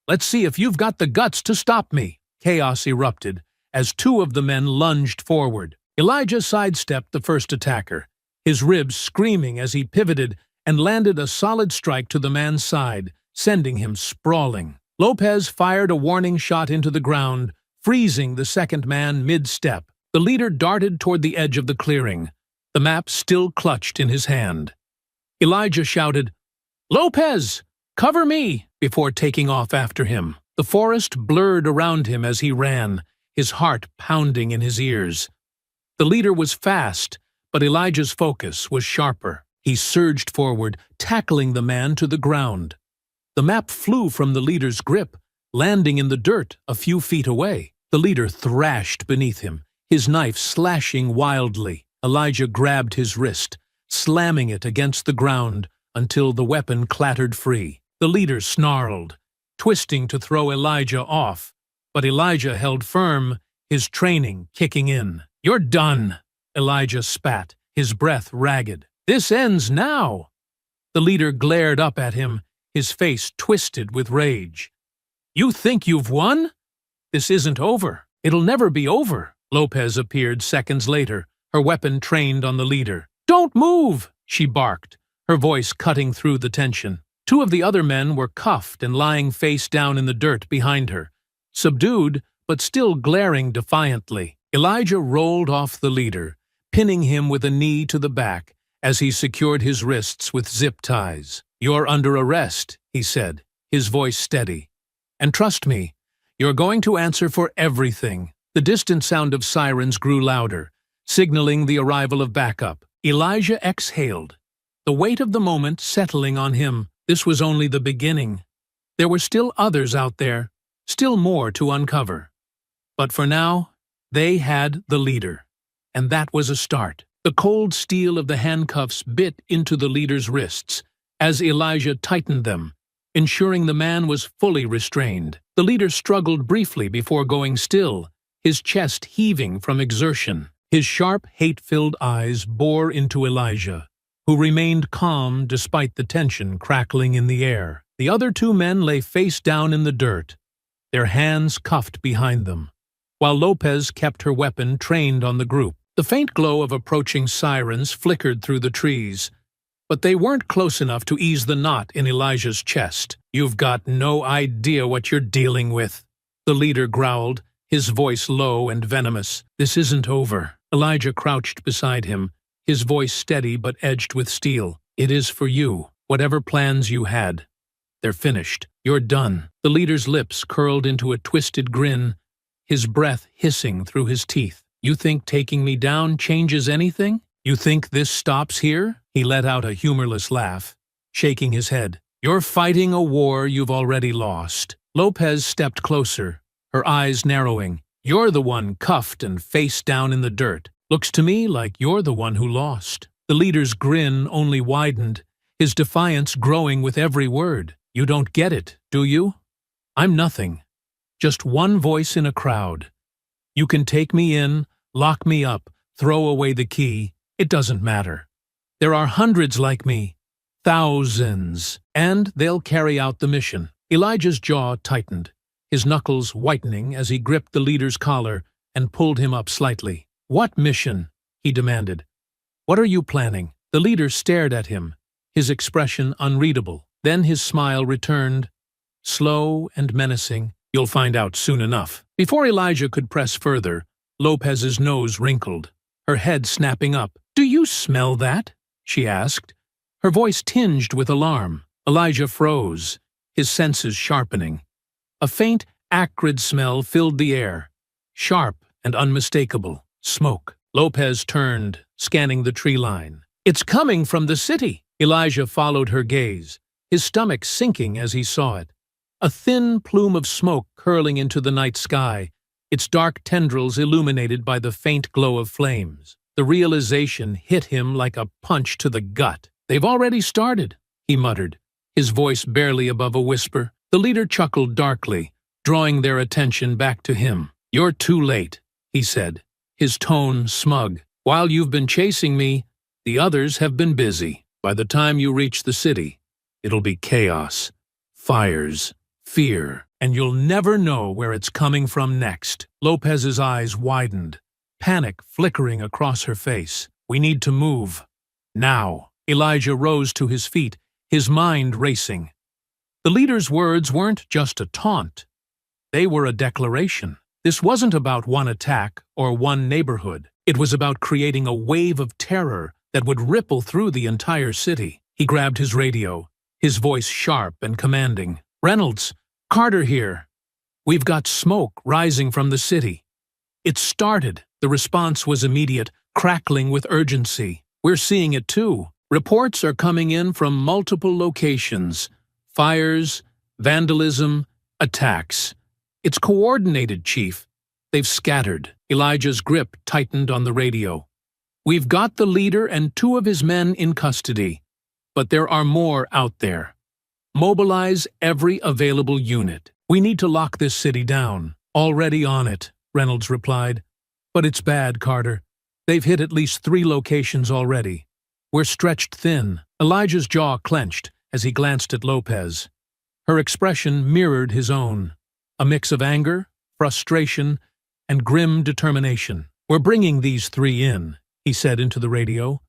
Let's see if you've got the guts to stop me." Chaos erupted as two of the men lunged forward. Elijah sidestepped the first attacker, his ribs screaming as he pivoted and landed a solid strike to the man's side, sending him sprawling. Lopez fired a warning shot into the ground, freezing the second man mid-step. The leader darted toward the edge of the clearing, the map still clutched in his hand. Elijah shouted, "Lopez, cover me!" before taking off after him. The forest blurred around him as he ran, his heart pounding in his ears. The leader was fast, but Elijah's focus was sharper. He surged forward, tackling the man to the ground. The map flew from the leader's grip, landing in the dirt a few feet away. The leader thrashed beneath him, his knife slashing wildly. Elijah grabbed his wrist, slamming it against the ground until the weapon clattered free. The leader snarled, twisting to throw Elijah off, but Elijah held firm, his training kicking in. "You're done," Elijah spat, his breath ragged. "This ends now." The leader glared up at him, his face twisted with rage. "You think you've won? This isn't over. It'll never be over." Lopez appeared seconds later, her weapon trained on the leader. "Don't move!" she barked, her voice cutting through the tension. Two of the other men were cuffed and lying face down in the dirt behind her, subdued but still glaring defiantly. Elijah rolled off the leader, pinning him with a knee to the back as he secured his wrists with zip ties. "You're under arrest," he said, his voice steady. "And trust me, you're going to answer for everything." The distant sound of sirens grew louder, signaling the arrival of backup. Elijah exhaled, the weight of the moment settling on him. This was only the beginning. There were still others out there, still more to uncover. But for now, they had the leader, and that was a start. The cold steel of the handcuffs bit into the leader's wrists as Elijah tightened them, ensuring the man was fully restrained. The leader struggled briefly before going still, his chest heaving from exertion. His sharp, hate-filled eyes bore into Elijah, who remained calm despite the tension crackling in the air. The other two men lay face down in the dirt, their hands cuffed behind them, while Lopez kept her weapon trained on the group. The faint glow of approaching sirens flickered through the trees, but they weren't close enough to ease the knot in Elijah's chest. "You've got no idea what you're dealing with," the leader growled, his voice low and venomous. "This isn't over." Elijah crouched beside him, his voice steady but edged with steel. "It is for you. Whatever plans you had, they're finished. You're done." The leader's lips curled into a twisted grin, his breath hissing through his teeth. "You think taking me down changes anything? You think this stops here?" He let out a humorless laugh, shaking his head. "You're fighting a war you've already lost." Lopez stepped closer, her eyes narrowing, You're the one cuffed and face down in the dirt. Looks to me like you're the one who lost." The leader's grin only widened, his defiance growing with every word. "You don't get it, do you? I'm nothing. Just one voice in a crowd. You can take me in, lock me up, throw away the key. It doesn't matter. There are hundreds like me. Thousands. And they'll carry out the mission." Elijah's jaw tightened, his knuckles whitening as he gripped the leader's collar and pulled him up slightly. "What mission?" he demanded. "What are you planning?" The leader stared at him, his expression unreadable. Then his smile returned, slow and menacing. "You'll find out soon enough." Before Elijah could press further, Lopez's nose wrinkled, her head snapping up. "Do you smell that?" she asked, her voice tinged with alarm. Elijah froze, his senses sharpening. A faint, acrid smell filled the air, sharp and unmistakable. Smoke. Lopez turned, scanning the tree line. "It's coming from the city." Elijah followed her gaze, his stomach sinking as he saw it. A thin plume of smoke curling into the night sky, its dark tendrils illuminated by the faint glow of flames. The realization hit him like a punch to the gut. "They've already started," he muttered, his voice barely above a whisper. The leader chuckled darkly, drawing their attention back to him. "You're too late," he said, his tone smug. "While you've been chasing me, the others have been busy. By the time you reach the city, it'll be chaos, fires, fear, and you'll never know where it's coming from next." Lopez's eyes widened, panic flickering across her face. "We need to move. Now." Elijah rose to his feet, his mind racing. The leader's words weren't just a taunt. They were a declaration. This wasn't about one attack or one neighborhood. It was about creating a wave of terror that would ripple through the entire city. He grabbed his radio, his voice sharp and commanding. "Reynolds, Carter here. We've got smoke rising from the city." It started. The response was immediate, crackling with urgency. "We're seeing it too. Reports are coming in from multiple locations. Fires, vandalism, attacks. It's coordinated, Chief. They've scattered." Elijah's grip tightened on the radio. "We've got the leader and 2 of his men in custody, but there are more out there. Mobilize every available unit. We need to lock this city down." "Already on it," Reynolds replied. "But it's bad, Carter. They've hit at least 3 locations already. We're stretched thin." Elijah's jaw clenched as he glanced at Lopez. Her expression mirrored his own, a mix of anger, frustration, and grim determination. "We're bringing these 3 in," he said into the radio.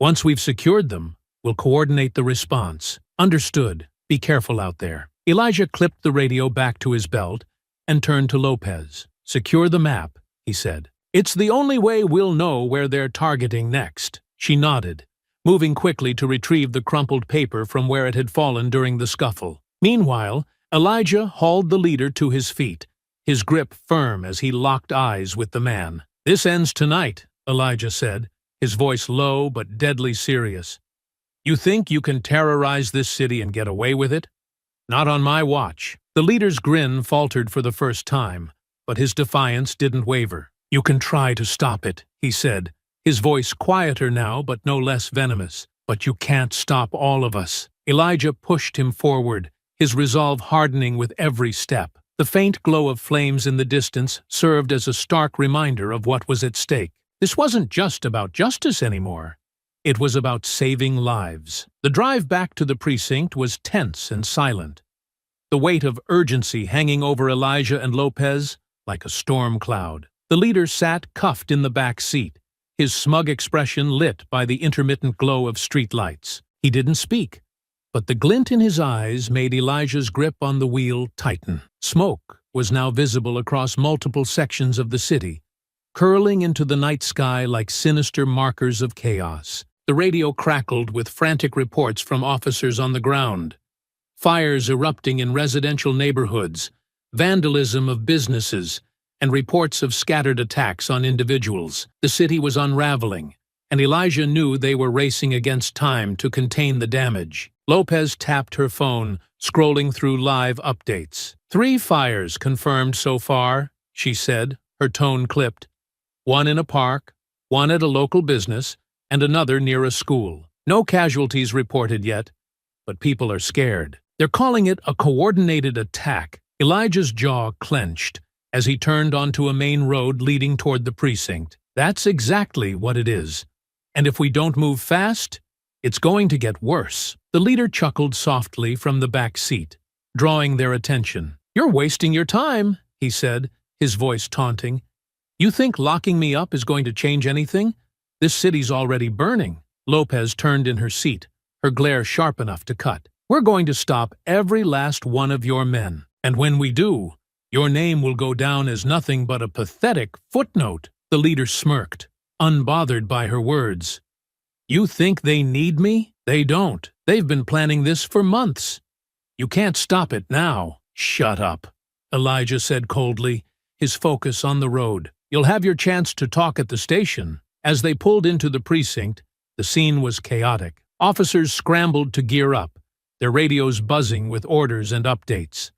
"Once we've secured them, we'll coordinate the response." "Understood. Be careful out there." Elijah clipped the radio back to his belt and turned to Lopez. "Secure the map," he said. "It's the only way we'll know where they're targeting next." She nodded, moving quickly to retrieve the crumpled paper from where it had fallen during the scuffle. Meanwhile, Elijah hauled the leader to his feet, his grip firm as he locked eyes with the man. "This ends tonight," Elijah said, his voice low but deadly serious. "You think you can terrorize this city and get away with it? Not on my watch." The leader's grin faltered for the first time, but his defiance didn't waver. "You can try to stop it," he said, his voice quieter now but no less venomous. "But you can't stop all of us." Elijah pushed him forward, his resolve hardening with every step. The faint glow of flames in the distance served as a stark reminder of what was at stake. This wasn't just about justice anymore. It was about saving lives. The drive back to the precinct was tense and silent, the weight of urgency hanging over Elijah and Lopez like a storm cloud. The leader sat cuffed in the back seat, his smug expression lit by the intermittent glow of street lights. He didn't speak, but the glint in his eyes made Elijah's grip on the wheel tighten. Smoke was now visible across multiple sections of the city, curling into the night sky like sinister markers of chaos. The radio crackled with frantic reports from officers on the ground. Fires erupting in residential neighborhoods, vandalism of businesses, and reports of scattered attacks on individuals. The city was unraveling, and Elijah knew they were racing against time to contain the damage. Lopez tapped her phone, scrolling through live updates. 3 fires confirmed so far, she said, her tone clipped. One in a park, one at a local business, and another near a school. No casualties reported yet, but people are scared. They're calling it a coordinated attack. Elijah's jaw clenched as he turned onto a main road leading toward the precinct. That's exactly what it is. And if we don't move fast, it's going to get worse. The leader chuckled softly from the back seat, drawing their attention. "You're wasting your time," he said, his voice taunting. "You think locking me up is going to change anything? This city's already burning." Lopez turned in her seat, her glare sharp enough to cut. "We're going to stop every last one of your men. And when we do, your name will go down as nothing but a pathetic footnote." The leader smirked, unbothered by her words. "You think they need me? They don't. They've been planning this for months. You can't stop it now." "Shut up," Elijah said coldly, his focus on the road. "You'll have your chance to talk at the station." As they pulled into the precinct, the scene was chaotic. Officers scrambled to gear up, their radios buzzing with orders and updates.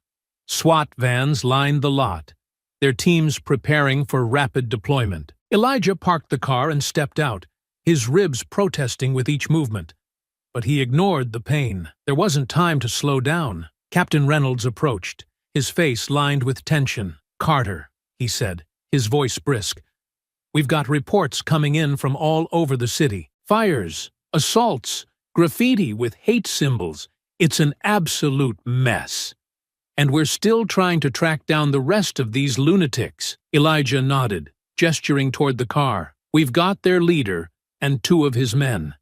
SWAT vans lined the lot, their teams preparing for rapid deployment. Elijah parked the car and stepped out, his ribs protesting with each movement. But he ignored the pain. There wasn't time to slow down. Captain Reynolds approached, his face lined with tension. "Carter," he said, his voice brisk, "we've got reports coming in from all over the city. Fires, assaults, graffiti with hate symbols. It's an absolute mess. And we're still trying to track down the rest of these lunatics." Elijah nodded, gesturing toward the car. "We've got their leader and 2 of his men.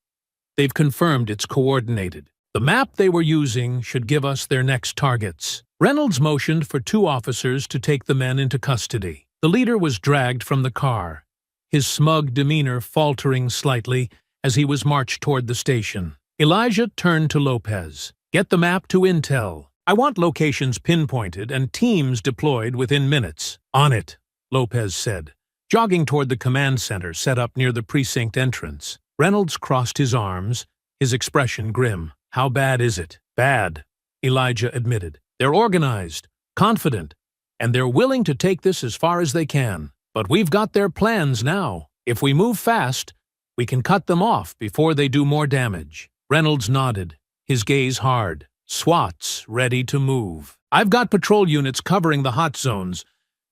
They've confirmed it's coordinated. The map they were using should give us their next targets." Reynolds motioned for 2 officers to take the men into custody. The leader was dragged from the car, his smug demeanor faltering slightly as he was marched toward the station. Elijah turned to Lopez. "Get the map to Intel. I want locations pinpointed and teams deployed within minutes." "On it," Lopez said, jogging toward the command center set up near the precinct entrance. Reynolds crossed his arms, his expression grim. "How bad is it?" "Bad," Elijah admitted. "They're organized, confident, and they're willing to take this as far as they can. But we've got their plans now. If we move fast, we can cut them off before they do more damage." Reynolds nodded, his gaze hard. "SWAT's ready to move. I've got patrol units covering the hot zones,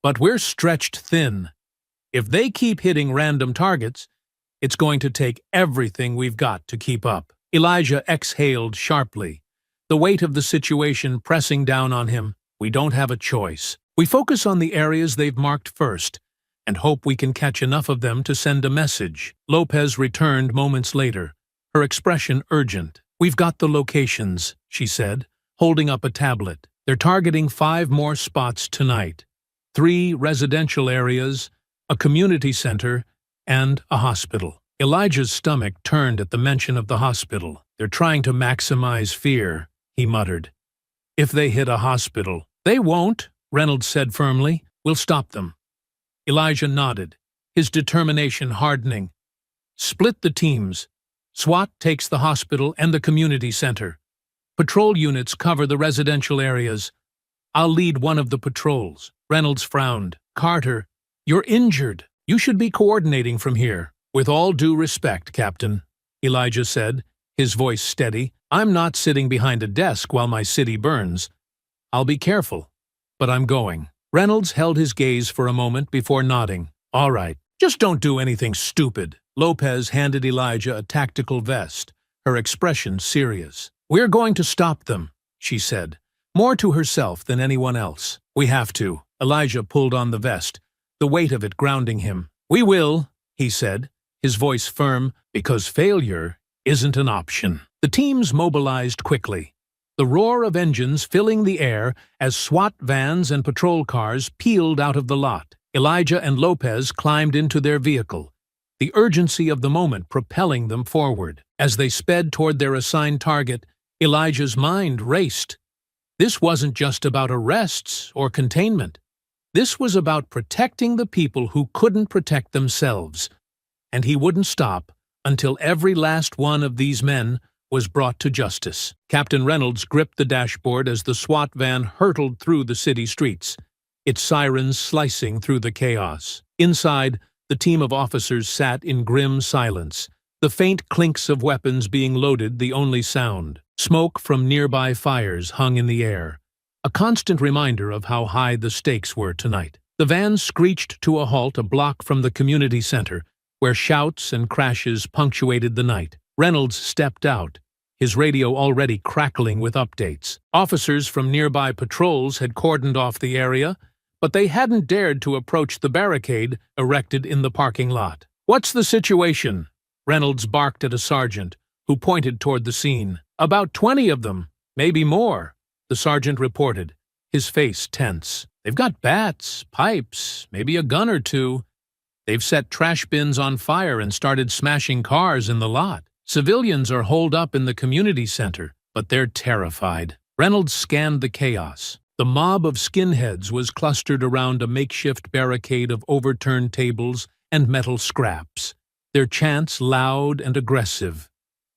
but we're stretched thin. If they keep hitting random targets, it's going to take everything we've got to keep up." Elijah exhaled sharply, the weight of the situation pressing down on him. "We don't have a choice. We focus on the areas they've marked first, and hope we can catch enough of them to send a message." Lopez returned moments later, her expression urgent. "We've got the locations," she said, holding up a tablet. "They're targeting 5 more spots tonight. 3 residential areas, a community center, and a hospital." Elijah's stomach turned at the mention of the hospital. "They're trying to maximize fear," he muttered. "If they hit a hospital." "They won't," Reynolds said firmly. "We'll stop them." Elijah nodded, his determination hardening. "Split the teams. SWAT takes the hospital and the community center. Patrol units cover the residential areas. I'll lead one of the patrols." Reynolds frowned. "Carter, you're injured. You should be coordinating from here." "With all due respect, Captain," Elijah said, his voice steady, "I'm not sitting behind a desk while my city burns. I'll be careful, but I'm going." Reynolds held his gaze for a moment before nodding. "All right, just don't do anything stupid." Lopez handed Elijah a tactical vest, her expression serious. "We're going to stop them," she said, more to herself than anyone else. "We have to." Elijah pulled on the vest, the weight of it grounding him. "We will," he said, his voice firm, "because failure isn't an option." The teams mobilized quickly, the roar of engines filling the air as SWAT vans and patrol cars peeled out of the lot. Elijah and Lopez climbed into their vehicle, the urgency of the moment propelling them forward. As they sped toward their assigned target, Elijah's mind raced. This wasn't just about arrests or containment. This was about protecting the people who couldn't protect themselves. And he wouldn't stop until every last one of these men was brought to justice. Captain Reynolds gripped the dashboard as the SWAT van hurtled through the city streets. its sirens slicing through the chaos. Inside, the team of officers sat in grim silence, the faint clinks of weapons being loaded the only sound. Smoke from nearby fires hung in the air, a constant reminder of how high the stakes were tonight. The van screeched to a halt a block from the community center, where shouts and crashes punctuated the night. Reynolds stepped out, his radio already crackling with updates. Officers from nearby patrols had cordoned off the area, but they hadn't dared to approach the barricade erected in the parking lot. "What's the situation?" Reynolds barked at a sergeant, who pointed toward the scene. "About 20 of them, maybe more," the sergeant reported, his face tense. "They've got bats, pipes, maybe a gun or two. They've set trash bins on fire and started smashing cars in the lot. Civilians are holed up in the community center, but they're terrified." Reynolds scanned the chaos. The mob of skinheads was clustered around a makeshift barricade of overturned tables and metal scraps, their chants loud and aggressive.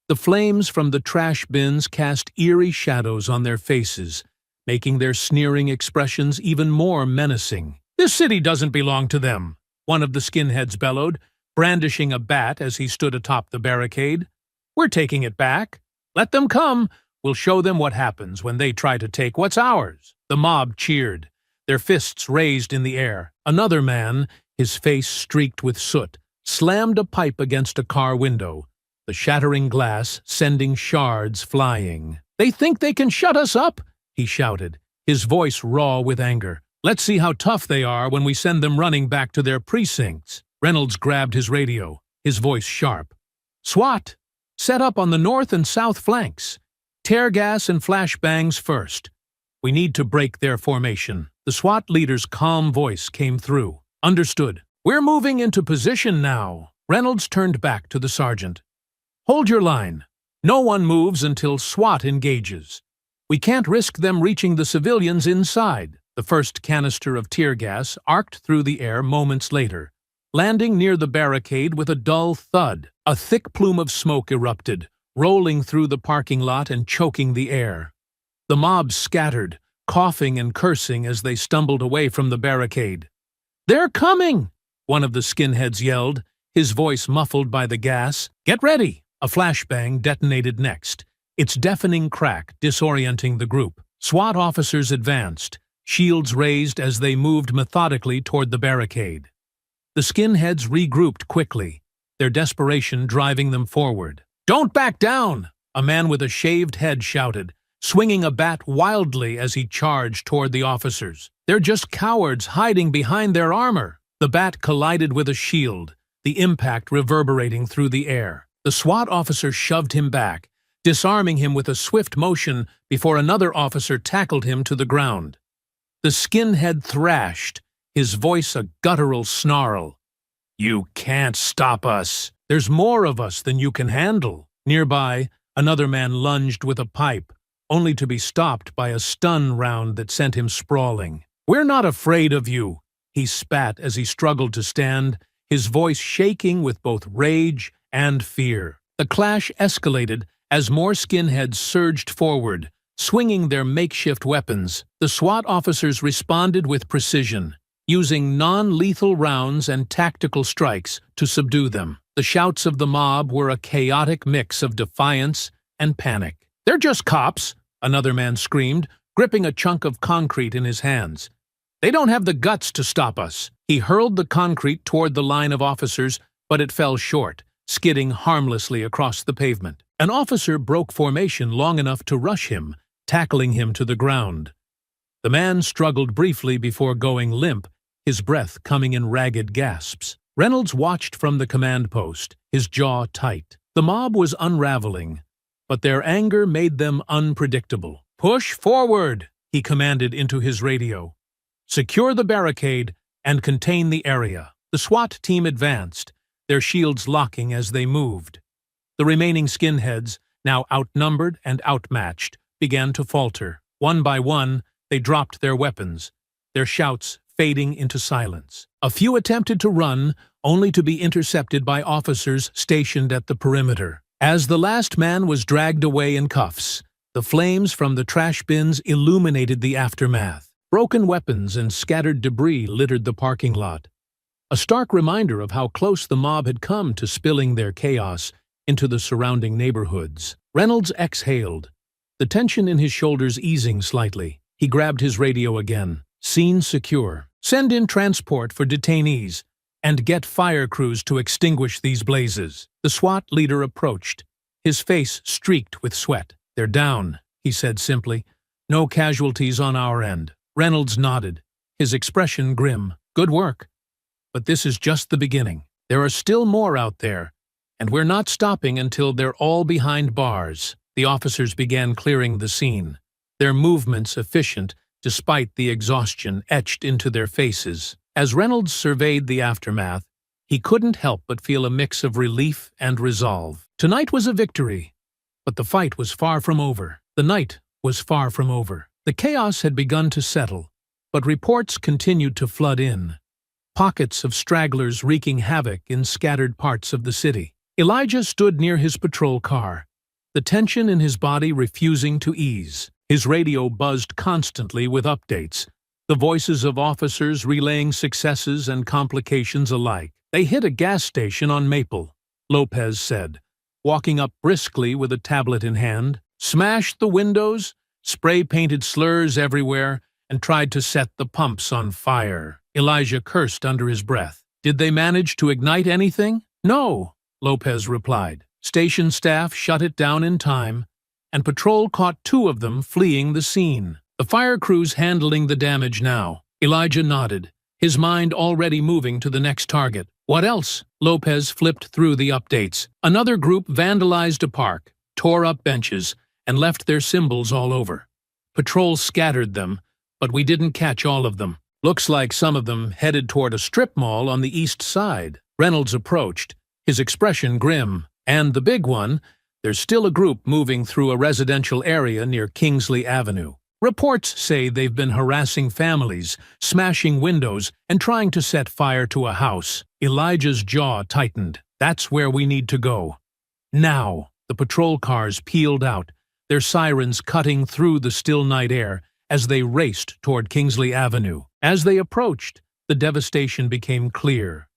The flames from the trash bins cast eerie shadows on their faces, making their sneering expressions even more menacing. "This city doesn't belong to them," one of the skinheads bellowed, brandishing a bat as he stood atop the barricade. "We're taking it back. Let them come. We'll show them what happens when they try to take what's ours." The mob cheered, their fists raised in the air. Another man, his face streaked with soot, slammed a pipe against a car window, the shattering glass sending shards flying. "They think they can shut us up?" he shouted, his voice raw with anger. "Let's see how tough they are when we send them running back to their precincts." Reynolds grabbed his radio, his voice sharp. "SWAT, set up on the north and south flanks. Tear gas and flashbangs first. We need to break their formation." The SWAT leader's calm voice came through. "Understood. We're moving into position now." Reynolds turned back to the sergeant. "Hold your line. No one moves until SWAT engages. We can't risk them reaching the civilians inside." The first canister of tear gas arced through the air moments later, landing near the barricade with a dull thud. A thick plume of smoke erupted, rolling through the parking lot and choking the air. The mob scattered, coughing and cursing as they stumbled away from the barricade. "They're coming!" one of the skinheads yelled, his voice muffled by the gas. "Get ready!" A flashbang detonated next, its deafening crack disorienting the group. SWAT officers advanced, shields raised as they moved methodically toward the barricade. The skinheads regrouped quickly, their desperation driving them forward. "Don't back down!" a man with a shaved head shouted, swinging a bat wildly as he charged toward the officers. "They're just cowards hiding behind their armor." The bat collided with a shield, the impact reverberating through the air. The SWAT officer shoved him back, disarming him with a swift motion before another officer tackled him to the ground. The skinhead thrashed, his voice a guttural snarl. "You can't stop us. There's more of us than you can handle." Nearby, another man lunged with a pipe, only to be stopped by a stun round that sent him sprawling. "We're not afraid of you," he spat as he struggled to stand, his voice shaking with both rage and fear. The clash escalated as more skinheads surged forward, swinging their makeshift weapons. The SWAT officers responded with precision, using non-lethal rounds and tactical strikes to subdue them. The shouts of the mob were a chaotic mix of defiance and panic. "They're just cops," another man screamed, gripping a chunk of concrete in his hands. "They don't have the guts to stop us." He hurled the concrete toward the line of officers, but it fell short, skidding harmlessly across the pavement. An officer broke formation long enough to rush him, tackling him to the ground. The man struggled briefly before going limp, his breath coming in ragged gasps. Reynolds watched from the command post, his jaw tight. The mob was unraveling, but their anger made them unpredictable. "Push forward," he commanded into his radio. "Secure the barricade and contain the area." The SWAT team advanced, their shields locking as they moved. The remaining skinheads, now outnumbered and outmatched, began to falter. One by one, they dropped their weapons, their shouts fading into silence. A few attempted to run, only to be intercepted by officers stationed at the perimeter. As the last man was dragged away in cuffs, the flames from the trash bins illuminated the aftermath. Broken weapons and scattered debris littered the parking lot, a stark reminder of how close the mob had come to spilling their chaos into the surrounding neighborhoods. Reynolds exhaled, the tension in his shoulders easing slightly. He grabbed his radio again. Scene secure. Send in transport for detainees and get fire crews to extinguish these blazes. The SWAT leader approached, his face streaked with sweat. They're down, he said simply. No casualties on our end. Reynolds nodded, his expression grim. Good work. But this is just the beginning. There are still more out there, and we're not stopping until they're all behind bars. The officers began clearing the scene, their movements efficient despite the exhaustion etched into their faces. As Reynolds surveyed the aftermath, he couldn't help but feel a mix of relief and resolve. Tonight was a victory, but the fight was far from over. The night was far from over. The chaos had begun to settle, but reports continued to flood in, pockets of stragglers wreaking havoc in scattered parts of the city. Elijah stood near his patrol car, the tension in his body refusing to ease. His radio buzzed constantly with updates, the voices of officers relaying successes and complications alike. They hit a gas station on Maple, Lopez said, walking up briskly with a tablet in hand, smashed the windows, spray-painted slurs everywhere, and tried to set the pumps on fire. Elijah cursed under his breath. Did they manage to ignite anything? No, Lopez replied. Station staff shut it down in time, and patrol caught 2 of them fleeing the scene. The fire crew's handling the damage now. Elijah nodded, his mind already moving to the next target. What else? Lopez flipped through the updates. Another group vandalized a park, tore up benches, and left their symbols all over. Patrol scattered them, but we didn't catch all of them. Looks like some of them headed toward a strip mall on the east side. Reynolds approached, his expression grim. And the big one, there's still a group moving through a residential area near Kingsley Avenue. Reports say they've been harassing families, smashing windows, and trying to set fire to a house. Elijah's jaw tightened. That's where we need to go. Now, the patrol cars peeled out, their sirens cutting through the still night air as they raced toward Kingsley Avenue. As they approached, the devastation became clear.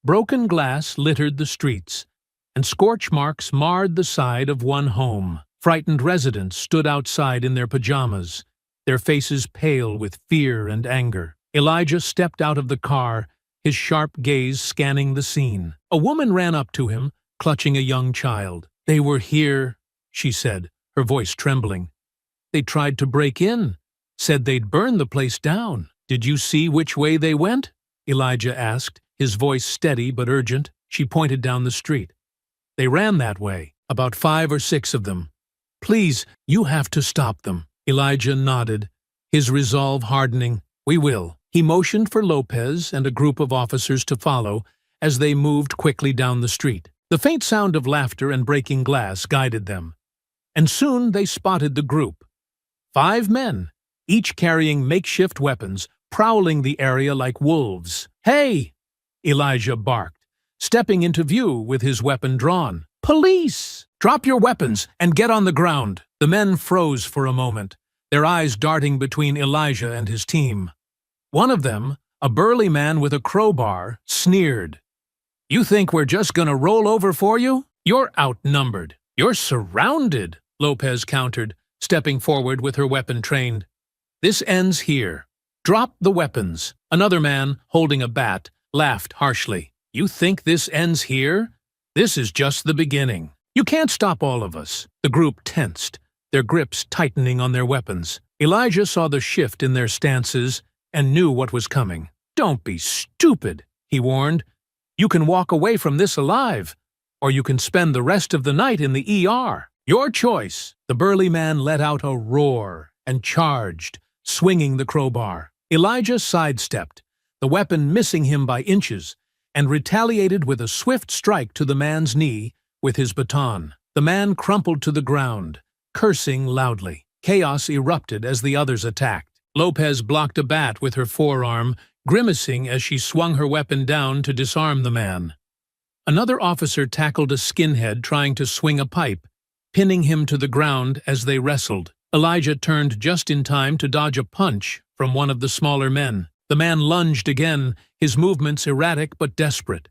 Broken glass littered the streets, and scorch marks marred the side of one home. Frightened residents stood outside in their pajamas, their faces pale with fear and anger. Elijah stepped out of the car, his sharp gaze scanning the scene. A woman ran up to him, clutching a young child. They were here, she said, her voice trembling. They tried to break in, said they'd burn the place down. Did you see which way they went? Elijah asked, his voice steady but urgent. She pointed down the street. They ran that way, about 5 or 6 of them. Please, you have to stop them. Elijah nodded, his resolve hardening. We will. He motioned for Lopez and a group of officers to follow as they moved quickly down the street. The faint sound of laughter and breaking glass guided them, and soon they spotted the group. 5 men, each carrying makeshift weapons, prowling the area like wolves. Hey! Elijah barked, stepping into view with his weapon drawn. Police! Drop your weapons and get on the ground. The men froze for a moment, their eyes darting between Elijah and his team. One of them, a burly man with a crowbar, sneered. You think we're just gonna roll over for you? You're outnumbered. You're surrounded, Lopez countered, stepping forward with her weapon trained. This ends here. Drop the weapons. Another man, holding a bat, laughed harshly. You think this ends here? This is just the beginning. You can't stop all of us. The group tensed, their grips tightening on their weapons. Elijah saw the shift in their stances and knew what was coming. Don't be stupid, he warned. You can walk away from this alive, or you can spend the rest of the night in the ER. Your choice. The burly man let out a roar and charged, swinging the crowbar. Elijah sidestepped, the weapon missing him by inches, and retaliated with a swift strike to the man's knee with his baton. The man crumpled to the ground, cursing loudly. Chaos erupted as the others attacked. Lopez blocked a bat with her forearm, grimacing as she swung her weapon down to disarm the man. Another officer tackled a skinhead trying to swing a pipe, pinning him to the ground as they wrestled. Elijah turned just in time to dodge a punch from from one of the smaller men. The man lunged again, his movements erratic but desperate.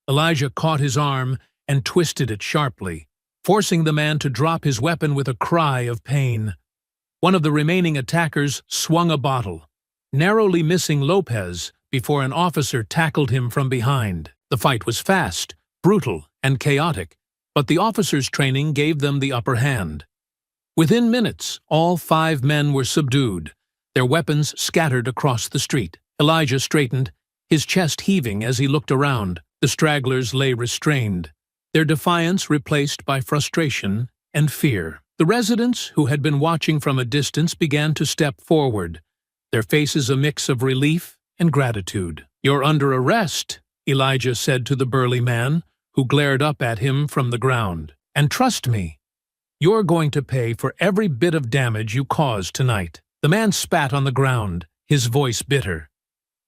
Elijah caught his arm and twisted it sharply, forcing the man to drop his weapon with a cry of pain. One of the remaining attackers swung a bottle, narrowly missing Lopez before an officer tackled him from behind. The fight was fast, brutal, and chaotic, but the officer's training gave them the upper hand. Within minutes, all 5 men were subdued, their weapons scattered across the street. Elijah straightened, his chest heaving as he looked around. The stragglers lay restrained, their defiance replaced by frustration and fear. The residents, who had been watching from a distance, began to step forward, their faces a mix of relief and gratitude. "You're under arrest," Elijah said to the burly man, who glared up at him from the ground. "And trust me, you're going to pay for every bit of damage you caused tonight." The man spat on the ground, his voice bitter.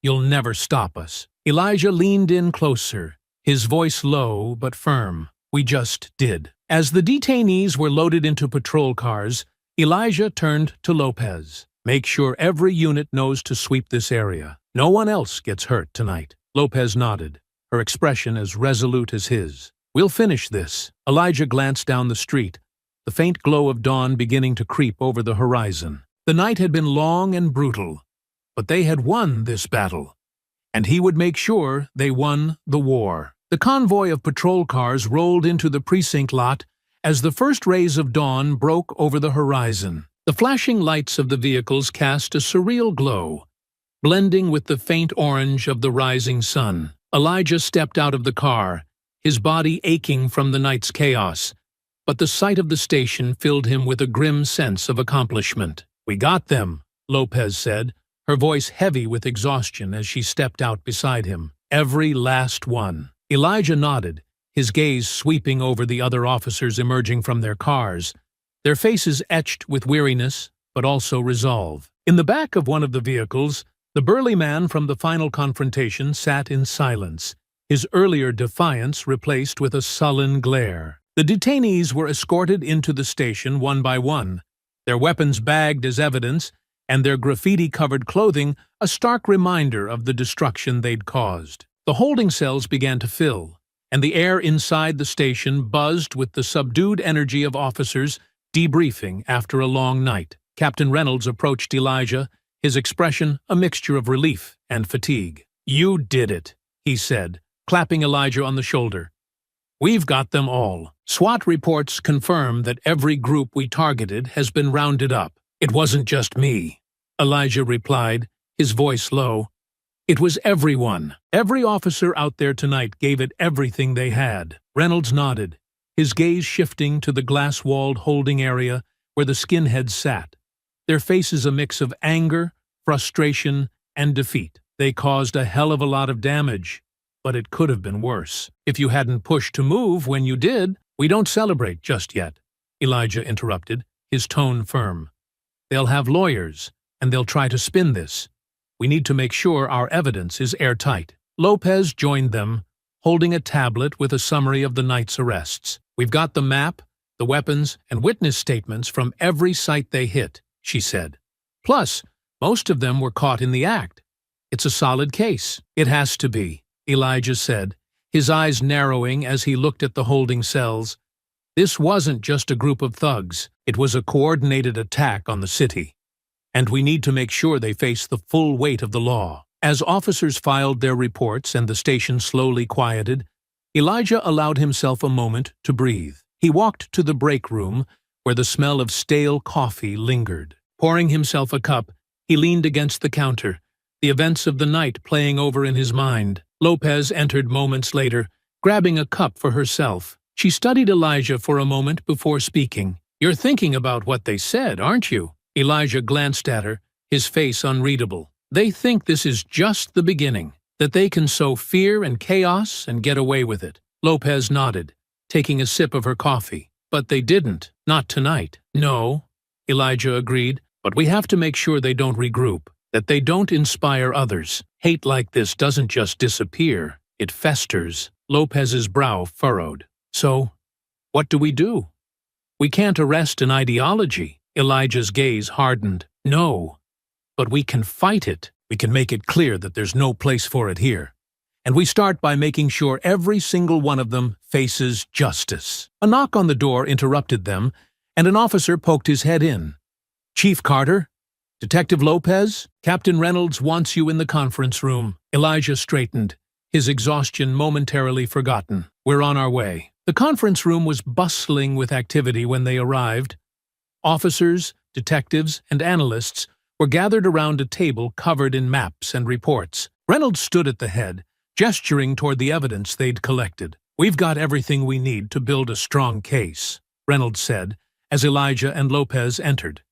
"You'll never stop us." Elijah leaned in closer, his voice low but firm. "We just did." As the detainees were loaded into patrol cars, Elijah turned to Lopez. "Make sure every unit knows to sweep this area. No one else gets hurt tonight." Lopez nodded, her expression as resolute as his. "We'll finish this." Elijah glanced down the street, the faint glow of dawn beginning to creep over the horizon. The night had been long and brutal, but they had won this battle, and he would make sure they won the war. The convoy of patrol cars rolled into the precinct lot as the first rays of dawn broke over the horizon. The flashing lights of the vehicles cast a surreal glow, blending with the faint orange of the rising sun. Elijah stepped out of the car, his body aching from the night's chaos, but the sight of the station filled him with a grim sense of accomplishment. "We got them," Lopez said, her voice heavy with exhaustion as she stepped out beside him. "Every last one." Elijah nodded, his gaze sweeping over the other officers emerging from their cars, their faces etched with weariness but also resolve. In the back of one of the vehicles, the burly man from the final confrontation sat in silence, his earlier defiance replaced with a sullen glare. The detainees were escorted into the station one by one, their weapons bagged as evidence, and their graffiti-covered clothing a stark reminder of the destruction they'd caused. The holding cells began to fill, and the air inside the station buzzed with the subdued energy of officers debriefing after a long night. Captain Reynolds approached Elijah, his expression a mixture of relief and fatigue. "You did it," he said, clapping Elijah on the shoulder. "We've got them all. SWAT reports confirm that every group we targeted has been rounded up." "It wasn't just me," Elijah replied, his voice low. "It was everyone. Every officer out there tonight gave it everything they had." Reynolds nodded, his gaze shifting to the glass-walled holding area where the skinheads sat, their faces a mix of anger, frustration, and defeat. "They caused a hell of a lot of damage, but it could have been worse. If you hadn't pushed to move when you did." "We don't celebrate just yet," Elijah interrupted, his tone firm. "They'll have lawyers, and they'll try to spin this. We need to make sure our evidence is airtight." Lopez joined them, holding a tablet with a summary of the night's arrests. "We've got the map, the weapons, and witness statements from every site they hit," she said. "Plus, most of them were caught in the act. It's a solid case." "It has to be," Elijah said, his eyes narrowing as he looked at the holding cells. "This wasn't just a group of thugs. It was a coordinated attack on the city. And we need to make sure they face the full weight of the law." As officers filed their reports and the station slowly quieted, Elijah allowed himself a moment to breathe. He walked to the break room, where the smell of stale coffee lingered. Pouring himself a cup, he leaned against the counter, the events of the night playing over in his mind. Lopez entered moments later, grabbing a cup for herself. She studied Elijah for a moment before speaking. "You're thinking about what they said, aren't you?" Elijah glanced at her, his face unreadable. "They think this is just the beginning, that they can sow fear and chaos and get away with it." Lopez nodded, taking a sip of her coffee. "But they didn't. Not tonight." "No," Elijah agreed, "but we have to make sure they don't regroup, that they don't inspire others. Hate like this doesn't just disappear, it festers." Lopez's brow furrowed. "So, what do we do?" "We can't arrest an ideology." Elijah's gaze hardened. "No, but we can fight it. We can make it clear that there's no place for it here. And we start by making sure every single one of them faces justice." A knock on the door interrupted them, and an officer poked his head in. "Chief Carter? Detective Lopez? Captain Reynolds wants you in the conference room." Elijah straightened, his exhaustion momentarily forgotten. "We're on our way." The conference room was bustling with activity when they arrived. Officers, detectives, and analysts were gathered around a table covered in maps and reports. Reynolds stood at the head, gesturing toward the evidence they'd collected. "We've got everything we need to build a strong case," Reynolds said, as Elijah and Lopez entered.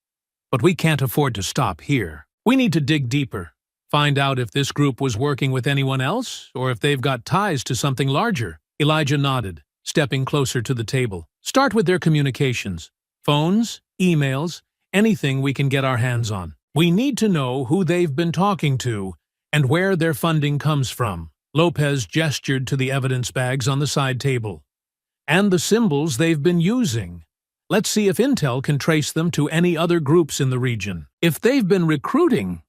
"But we can't afford to stop here. We need to dig deeper, find out if this group was working with anyone else, or if they've got ties to something larger." Elijah nodded, stepping closer to the table. "Start with their communications. Phones, emails, anything we can get our hands on. We need to know who they've been talking to and where their funding comes from." Lopez gestured to the evidence bags on the side table. "And the symbols they've been using. Let's see if intel can trace them to any other groups in the region. If they've been recruiting,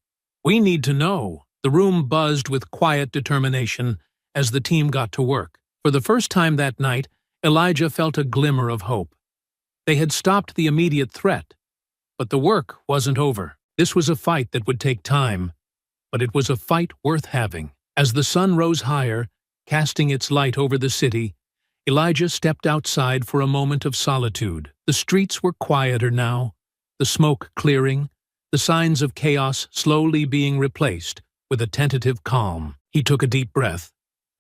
we need to know." The room buzzed with quiet determination as the team got to work. For the first time that night, Elijah felt a glimmer of hope. They had stopped the immediate threat, but the work wasn't over. This was a fight that would take time, but it was a fight worth having. As the sun rose higher, casting its light over the city, Elijah stepped outside for a moment of solitude. The streets were quieter now, the smoke clearing, the signs of chaos slowly being replaced with a tentative calm. He took a deep breath,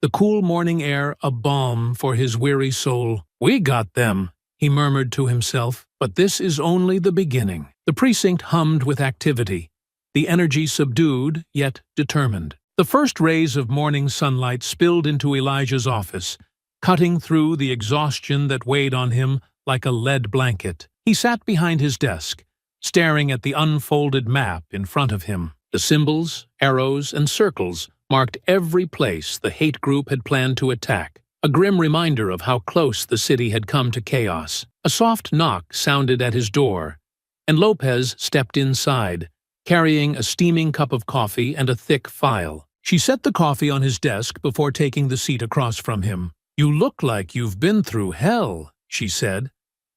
the cool morning air a balm for his weary soul. "We got them," he murmured to himself, "but this is only the beginning." The precinct hummed with activity, the energy subdued yet determined. The first rays of morning sunlight spilled into Elijah's office, cutting through the exhaustion that weighed on him like a lead blanket. He sat behind his desk, staring at the unfolded map in front of him. The symbols, arrows, and circles marked every place the hate group had planned to attack, a grim reminder of how close the city had come to chaos. A soft knock sounded at his door, and Lopez stepped inside, carrying a steaming cup of coffee and a thick file. She set the coffee on his desk before taking the seat across from him. "You look like you've been through hell," she said,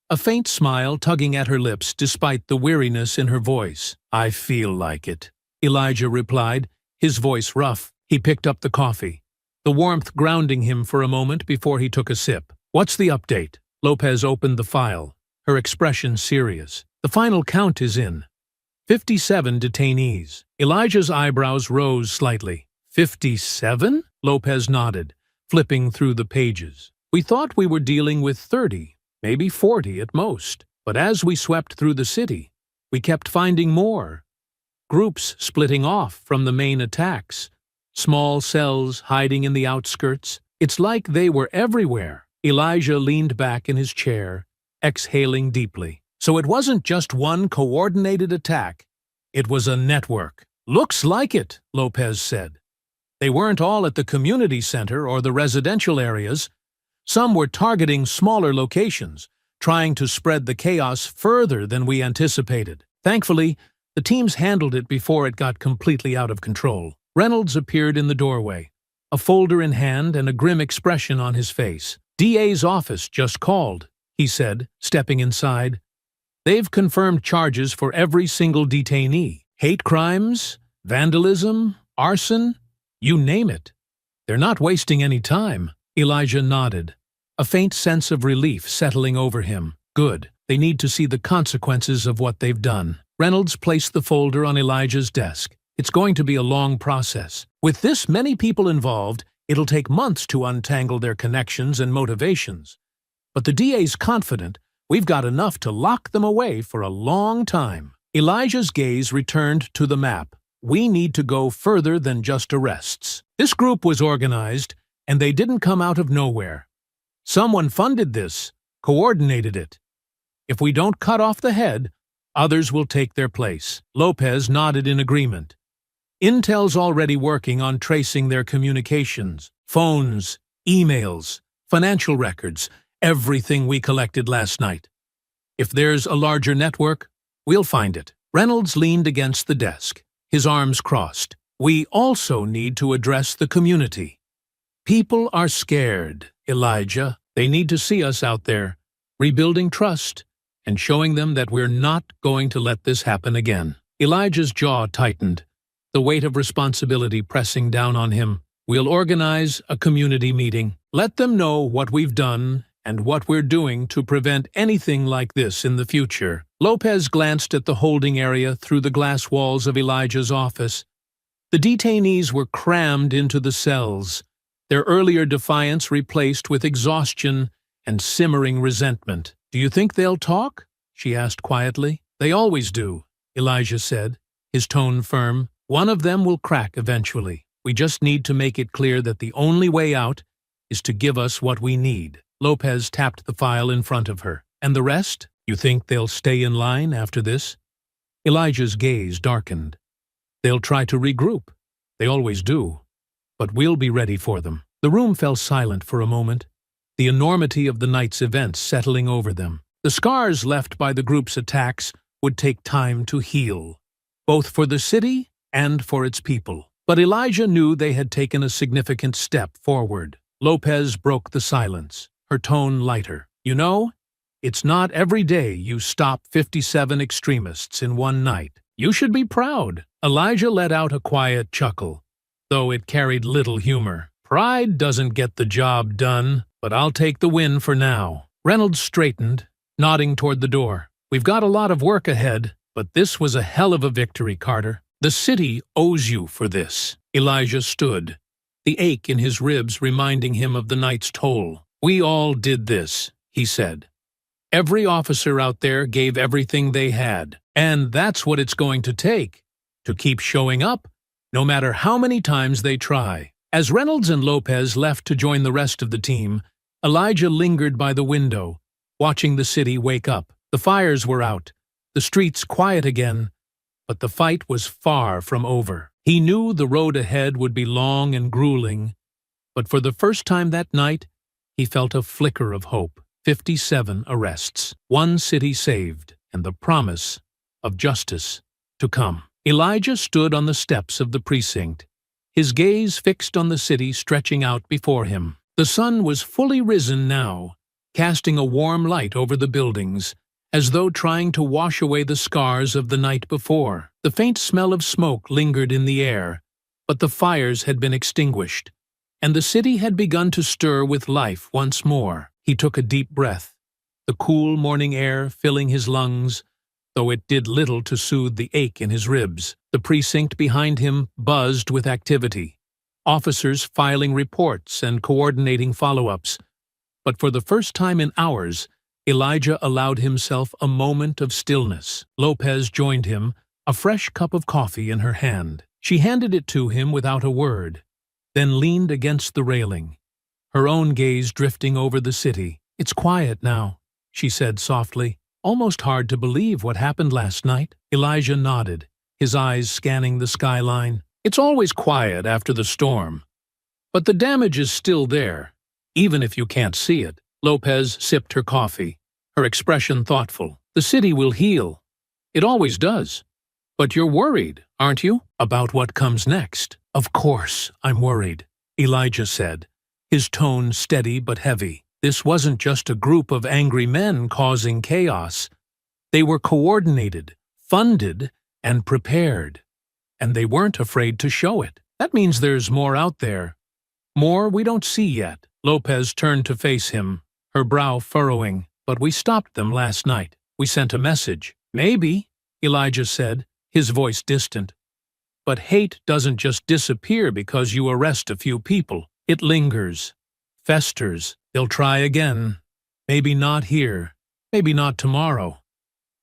a faint smile tugging at her lips despite the weariness in her voice. "I feel like it," Elijah replied, his voice rough. He picked up the coffee, the warmth grounding him for a moment before he took a sip. "What's the update?" Lopez opened the file, her expression serious. "The final count is in. 57 detainees." Elijah's eyebrows rose slightly. 57? Lopez nodded, flipping through the pages. "We thought we were dealing with 30, maybe 40 at most. But as we swept through the city, we kept finding more. Groups splitting off from the main attacks. Small cells hiding in the outskirts. It's like they were everywhere." Elijah leaned back in his chair, exhaling deeply. "So it wasn't just one coordinated attack. It was a network." "Looks like it," Lopez said. "They weren't all at the community center or the residential areas. Some were targeting smaller locations, trying to spread the chaos further than we anticipated. Thankfully, the teams handled it before it got completely out of control." Reynolds appeared in the doorway, a folder in hand and a grim expression on his face. "DA's office just called," he said, stepping inside. "They've confirmed charges for every single detainee. Hate crimes, vandalism, arson, you name it. They're not wasting any time." Elijah nodded, a faint sense of relief settling over him. "Good. They need to see the consequences of what they've done." Reynolds placed the folder on Elijah's desk. "It's going to be a long process. With this many people involved, it'll take months to untangle their connections and motivations. But the DA's confident we've got enough to lock them away for a long time." Elijah's gaze returned to the map. "We need to go further than just arrests. This group was organized, and they didn't come out of nowhere. Someone funded this, coordinated it. If we don't cut off the head, others will take their place." Lopez nodded in agreement. "Intel's already working on tracing their communications, phones, emails, financial records, everything we collected last night. If there's a larger network, we'll find it." Reynolds leaned against the desk, his arms crossed. We also need to address the community. People are scared, Elijah. They need to see us out there, rebuilding trust and showing them that we're not going to let this happen again. Elijah's jaw tightened, the weight of responsibility pressing down on him. We'll organize a community meeting. Let them know what we've done and what we're doing to prevent anything like this in the future. Lopez glanced at the holding area through the glass walls of Elijah's office. The detainees were crammed into the cells, their earlier defiance replaced with exhaustion and simmering resentment. "Do you think they'll talk?" she asked quietly. "They always do," Elijah said, his tone firm. "One of them will crack eventually. We just need to make it clear that the only way out is to give us what we need." Lopez tapped the file in front of her. "And the rest? You think they'll stay in line after this?" Elijah's gaze darkened. "They'll try to regroup. They always do. But we'll be ready for them." The room fell silent for a moment, the enormity of the night's events settling over them. The scars left by the group's attacks would take time to heal, both for the city and for its people. But Elijah knew they had taken a significant step forward. Lopez broke the silence, her tone lighter. "You know, it's not every day you stop 57 extremists in one night. You should be proud." Elijah let out a quiet chuckle, though it carried little humor. "Pride doesn't get the job done, but I'll take the win for now." Reynolds straightened, nodding toward the door. "We've got a lot of work ahead, but this was a hell of a victory, Carter. The city owes you for this." Elijah stood, the ache in his ribs reminding him of the night's toll. "We all did this," he said. "Every officer out there gave everything they had, and that's what it's going to take, to keep showing up, no matter how many times they try." As Reynolds and Lopez left to join the rest of the team, Elijah lingered by the window, watching the city wake up. The fires were out, the streets quiet again, but the fight was far from over. He knew the road ahead would be long and grueling, but for the first time that night, he felt a flicker of hope. 57 arrests, one city saved, and the promise of justice to come. Elijah stood on the steps of the precinct, his gaze fixed on the city stretching out before him. The sun was fully risen now, casting a warm light over the buildings, as though trying to wash away the scars of the night before. The faint smell of smoke lingered in the air, but the fires had been extinguished, and the city had begun to stir with life once more. He took a deep breath, the cool morning air filling his lungs, though it did little to soothe the ache in his ribs. The precinct behind him buzzed with activity, officers filing reports and coordinating follow-ups. But for the first time in hours, Elijah allowed himself a moment of stillness. Lopez joined him, a fresh cup of coffee in her hand. She handed it to him without a word, then leaned against the railing, her own gaze drifting over the city. "It's quiet now," she said softly. "Almost hard to believe what happened last night." Elijah nodded, his eyes scanning the skyline. "It's always quiet after the storm, but the damage is still there, even if you can't see it." Lopez sipped her coffee, her expression thoughtful. "The city will heal. It always does. But you're worried, aren't you, about what comes next?" "Of course I'm worried," Elijah said, his tone steady but heavy. This wasn't just a group of angry men causing chaos. They were coordinated, funded, and prepared, and they weren't afraid to show it. That means there's more out there, more we don't see yet. Lopez turned to face him, her brow furrowing. "But we stopped them last night. We sent a message." "Maybe," Elijah said, his voice distant. "But hate doesn't just disappear because you arrest a few people. It lingers, festers. They'll try again. Maybe not here, maybe not tomorrow,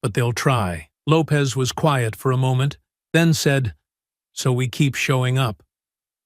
but they'll try." Lopez was quiet for a moment, then said, "So we keep showing up,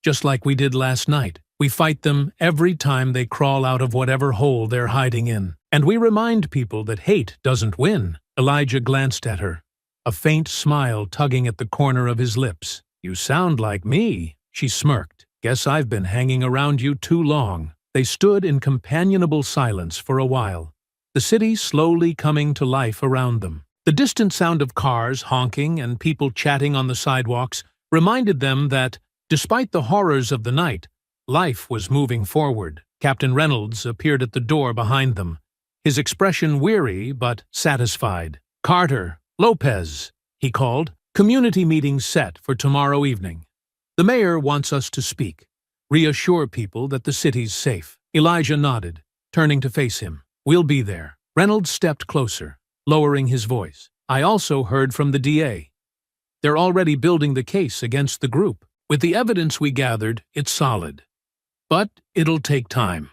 just like we did last night. We fight them every time they crawl out of whatever hole they're hiding in. And we remind people that hate doesn't win." Elijah glanced at her, a faint smile tugging at the corner of his lips. "You sound like me," she smirked. "Guess I've been hanging around you too long." They stood in companionable silence for a while, the city slowly coming to life around them. The distant sound of cars honking and people chatting on the sidewalks reminded them that, despite the horrors of the night, life was moving forward. Captain Reynolds appeared at the door behind them, his expression weary but satisfied. "Carter, Lopez," he called. "Community meeting set for tomorrow evening. The mayor wants us to speak, reassure people that the city's safe." Elijah nodded, turning to face him. "We'll be there." Reynolds stepped closer, lowering his voice. "I also heard from the DA. They're already building the case against the group. With the evidence we gathered, it's solid. But it'll take time.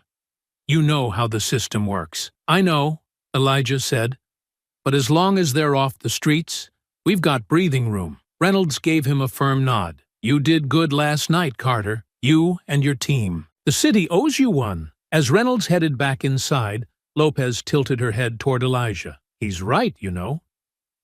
You know how the system works." "I know," Elijah said. "But as long as they're off the streets, we've got breathing room." Reynolds gave him a firm nod. "You did good last night, Carter. You and your team. The city owes you one." As Reynolds headed back inside, Lopez tilted her head toward Elijah. "He's right, you know.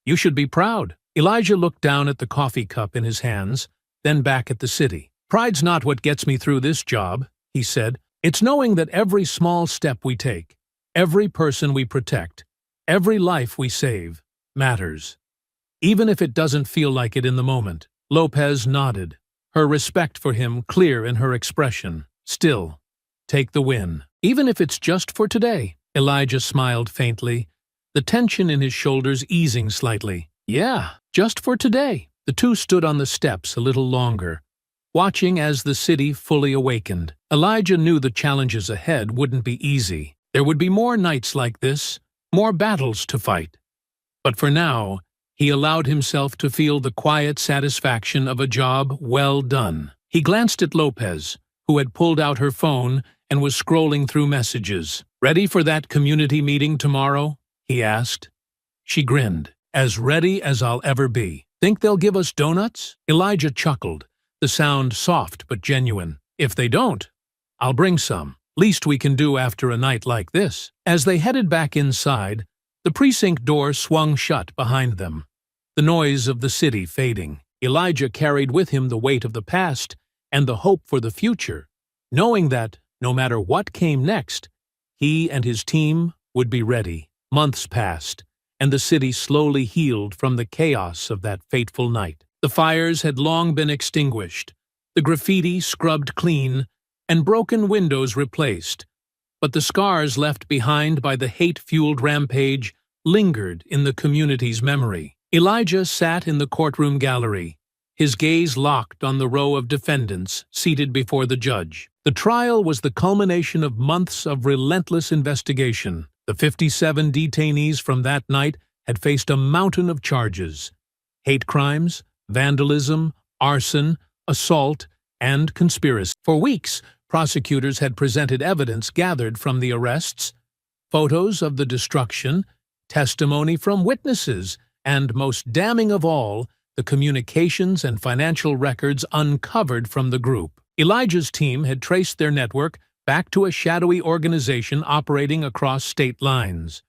You should be proud." Elijah looked down at the coffee cup in his hands, then back at the city. "Pride's not what gets me through this job," he said. "It's knowing that every small step we take, every person we protect, every life we save, matters. Even if it doesn't feel like it in the moment." Lopez nodded, her respect for him clear in her expression. "Still, take the win. Even if it's just for today." Elijah smiled faintly, the tension in his shoulders easing slightly. "Yeah, just for today." The two stood on the steps a little longer, watching as the city fully awakened. Elijah knew the challenges ahead wouldn't be easy. There would be more nights like this, more battles to fight. But for now, he allowed himself to feel the quiet satisfaction of a job well done. He glanced at Lopez, who had pulled out her phone and was scrolling through messages. "Ready for that community meeting tomorrow?" he asked. She grinned. "As ready as I'll ever be." "Think they'll give us donuts?" Elijah chuckled, the sound soft but genuine. "If they don't, I'll bring some. Least we can do after a night like this." As they headed back inside, the precinct door swung shut behind them, the noise of the city fading. Elijah carried with him the weight of the past and the hope for the future, knowing that, no matter what came next, he and his team would be ready. Months passed, and the city slowly healed from the chaos of that fateful night. The fires had long been extinguished, the graffiti scrubbed clean, and broken windows replaced, but the scars left behind by the hate-fueled rampage lingered in the community's memory. Elijah sat in the courtroom gallery, his gaze locked on the row of defendants seated before the judge. The trial was the culmination of months of relentless investigation. The 57 detainees from that night had faced a mountain of charges: hate crimes, vandalism, arson, assault, and conspiracy. For weeks, prosecutors had presented evidence gathered from the arrests, photos of the destruction, testimony from witnesses, and, most damning of all, the communications and financial records uncovered from the group. Elijah's team had traced their network back to a shadowy organization operating across state lines,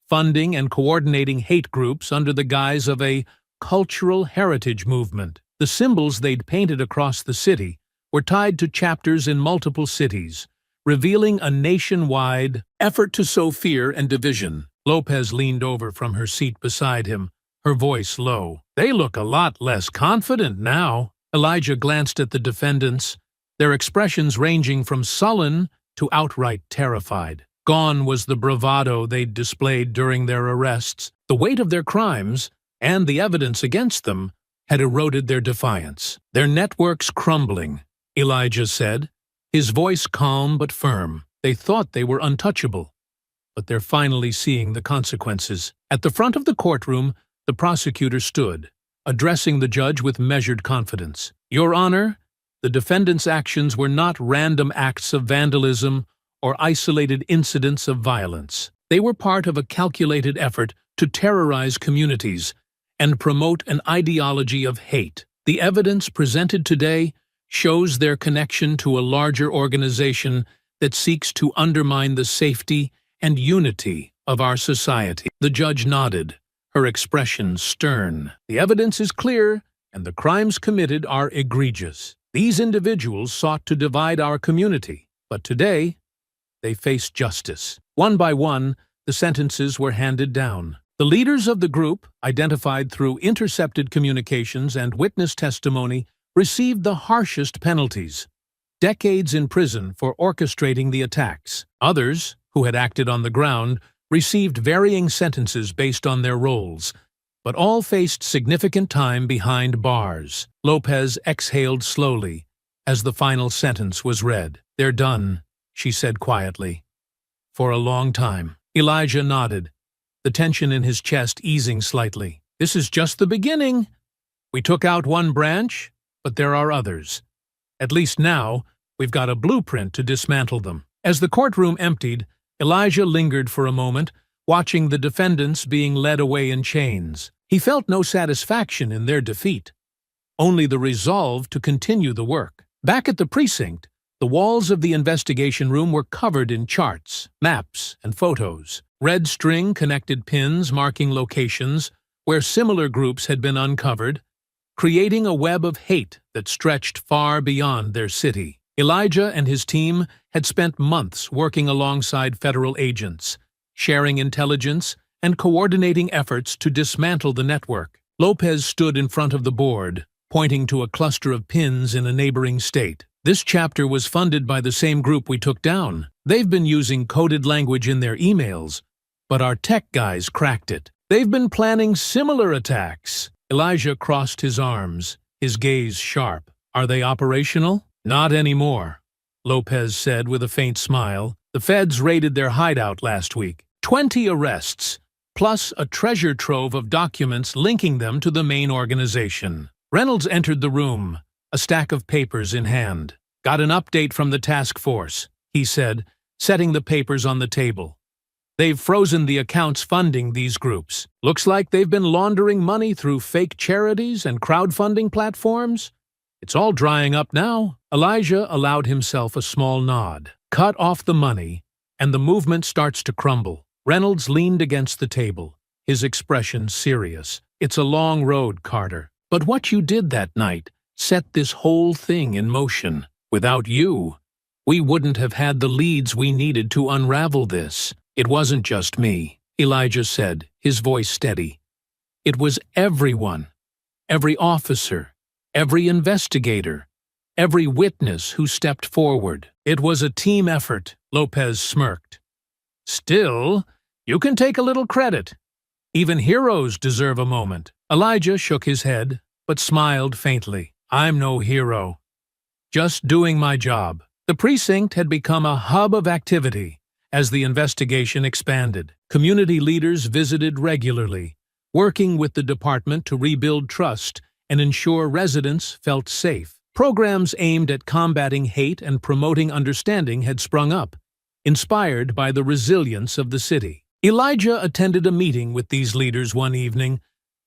funding and coordinating hate groups under the guise of a cultural heritage movement. The symbols they'd painted across the city were tied to chapters in multiple cities, revealing a nationwide effort to sow fear and division. Lopez leaned over from her seat beside him, her voice low. "They look a lot less confident now." Elijah glanced at the defendants, their expressions ranging from sullen to outright terrified. Gone was the bravado they'd displayed during their arrests. The weight of their crimes, and the evidence against them, had eroded their defiance. "Their network's crumbling," Elijah said, his voice calm but firm. "They thought they were untouchable, but they're finally seeing the consequences." At the front of the courtroom, the prosecutor stood, addressing the judge with measured confidence. "Your Honor, the defendant's actions were not random acts of vandalism or isolated incidents of violence. They were part of a calculated effort to terrorize communities and promote an ideology of hate. The evidence presented today shows their connection to a larger organization that seeks to undermine the safety and unity of our society." The judge nodded, her expression stern. "The evidence is clear, and the crimes committed are egregious. These individuals sought to divide our community, but today they face justice." One by one, the sentences were handed down. The leaders of the group, identified through intercepted communications and witness testimony, received the harshest penalties: decades in prison for orchestrating the attacks. Others, who had acted on the ground, received varying sentences based on their roles, but all faced significant time behind bars. Lopez exhaled slowly as the final sentence was read. "They're done," she said quietly. "For a long time." Elijah nodded, the tension in his chest easing slightly. "This is just the beginning. We took out one branch, but there are others. At least now, we've got a blueprint to dismantle them." As the courtroom emptied, Elijah lingered for a moment, watching the defendants being led away in chains. He felt no satisfaction in their defeat, only the resolve to continue the work. Back at the precinct, the walls of the investigation room were covered in charts, maps, and photos. Red string connected pins marking locations where similar groups had been uncovered, creating a web of hate that stretched far beyond their city. Elijah and his team had spent months working alongside federal agents, sharing intelligence and coordinating efforts to dismantle the network. Lopez stood in front of the board, pointing to a cluster of pins in a neighboring state. "This chapter was funded by the same group we took down. They've been using coded language in their emails, but our tech guys cracked it. They've been planning similar attacks." Elijah crossed his arms, his gaze sharp. "Are they operational?" "Not anymore," Lopez said with a faint smile. "The feds raided their hideout last week. 20 arrests, plus a treasure trove of documents linking them to the main organization." Reynolds entered the room, a stack of papers in hand. "Got an update from the task force," he said, setting the papers on the table. "They've frozen the accounts funding these groups. Looks like they've been laundering money through fake charities and crowdfunding platforms. It's all drying up now." Elijah allowed himself a small nod. "Cut off the money, and the movement starts to crumble." Reynolds leaned against the table, his expression serious. "It's a long road, Carter. But what you did that night set this whole thing in motion. Without you, we wouldn't have had the leads we needed to unravel this." "It wasn't just me," Elijah said, his voice steady. "It was everyone. Every officer, every investigator, every witness who stepped forward. It was a team effort," Lopez smirked. "Still, you can take a little credit. Even heroes deserve a moment." Elijah shook his head, but smiled faintly. "I'm no hero. Just doing my job." The precinct had become a hub of activity as the investigation expanded. Community leaders visited regularly, working with the department to rebuild trust and ensure residents felt safe. Programs aimed at combating hate and promoting understanding had sprung up, inspired by the resilience of the city. Elijah attended a meeting with these leaders one evening,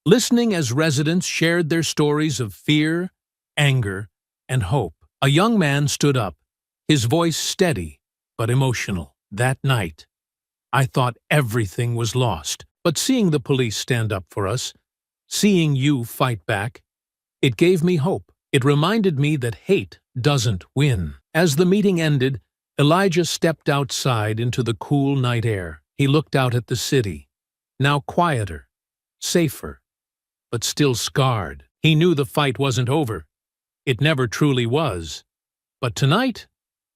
listening as residents shared their stories of fear, anger, and hope. A young man stood up, his voice steady but emotional. "That night, I thought everything was lost, but seeing the police stand up for us, seeing you fight back, it gave me hope. It reminded me that hate doesn't win." As the meeting ended, Elijah stepped outside into the cool night air. He looked out at the city, now quieter, safer, but still scarred. He knew the fight wasn't over. It never truly was. But tonight,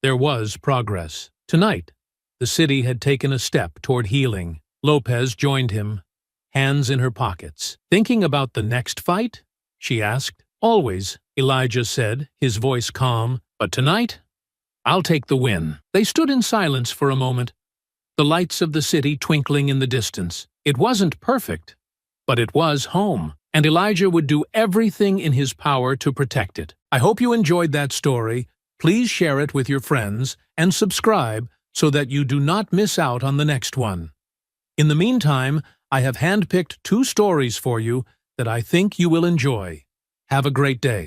there was progress. Tonight, the city had taken a step toward healing. Lopez joined him, hands in her pockets. "Thinking about the next fight?" she asked. "Always," Elijah said, his voice calm. "But tonight, I'll take the win." They stood in silence for a moment, the lights of the city twinkling in the distance. It wasn't perfect, but it was home, and Elijah would do everything in his power to protect it. I hope you enjoyed that story. Please share it with your friends and subscribe so that you do not miss out on the next one. In the meantime, I have handpicked 2 stories for you that I think you will enjoy. Have a great day.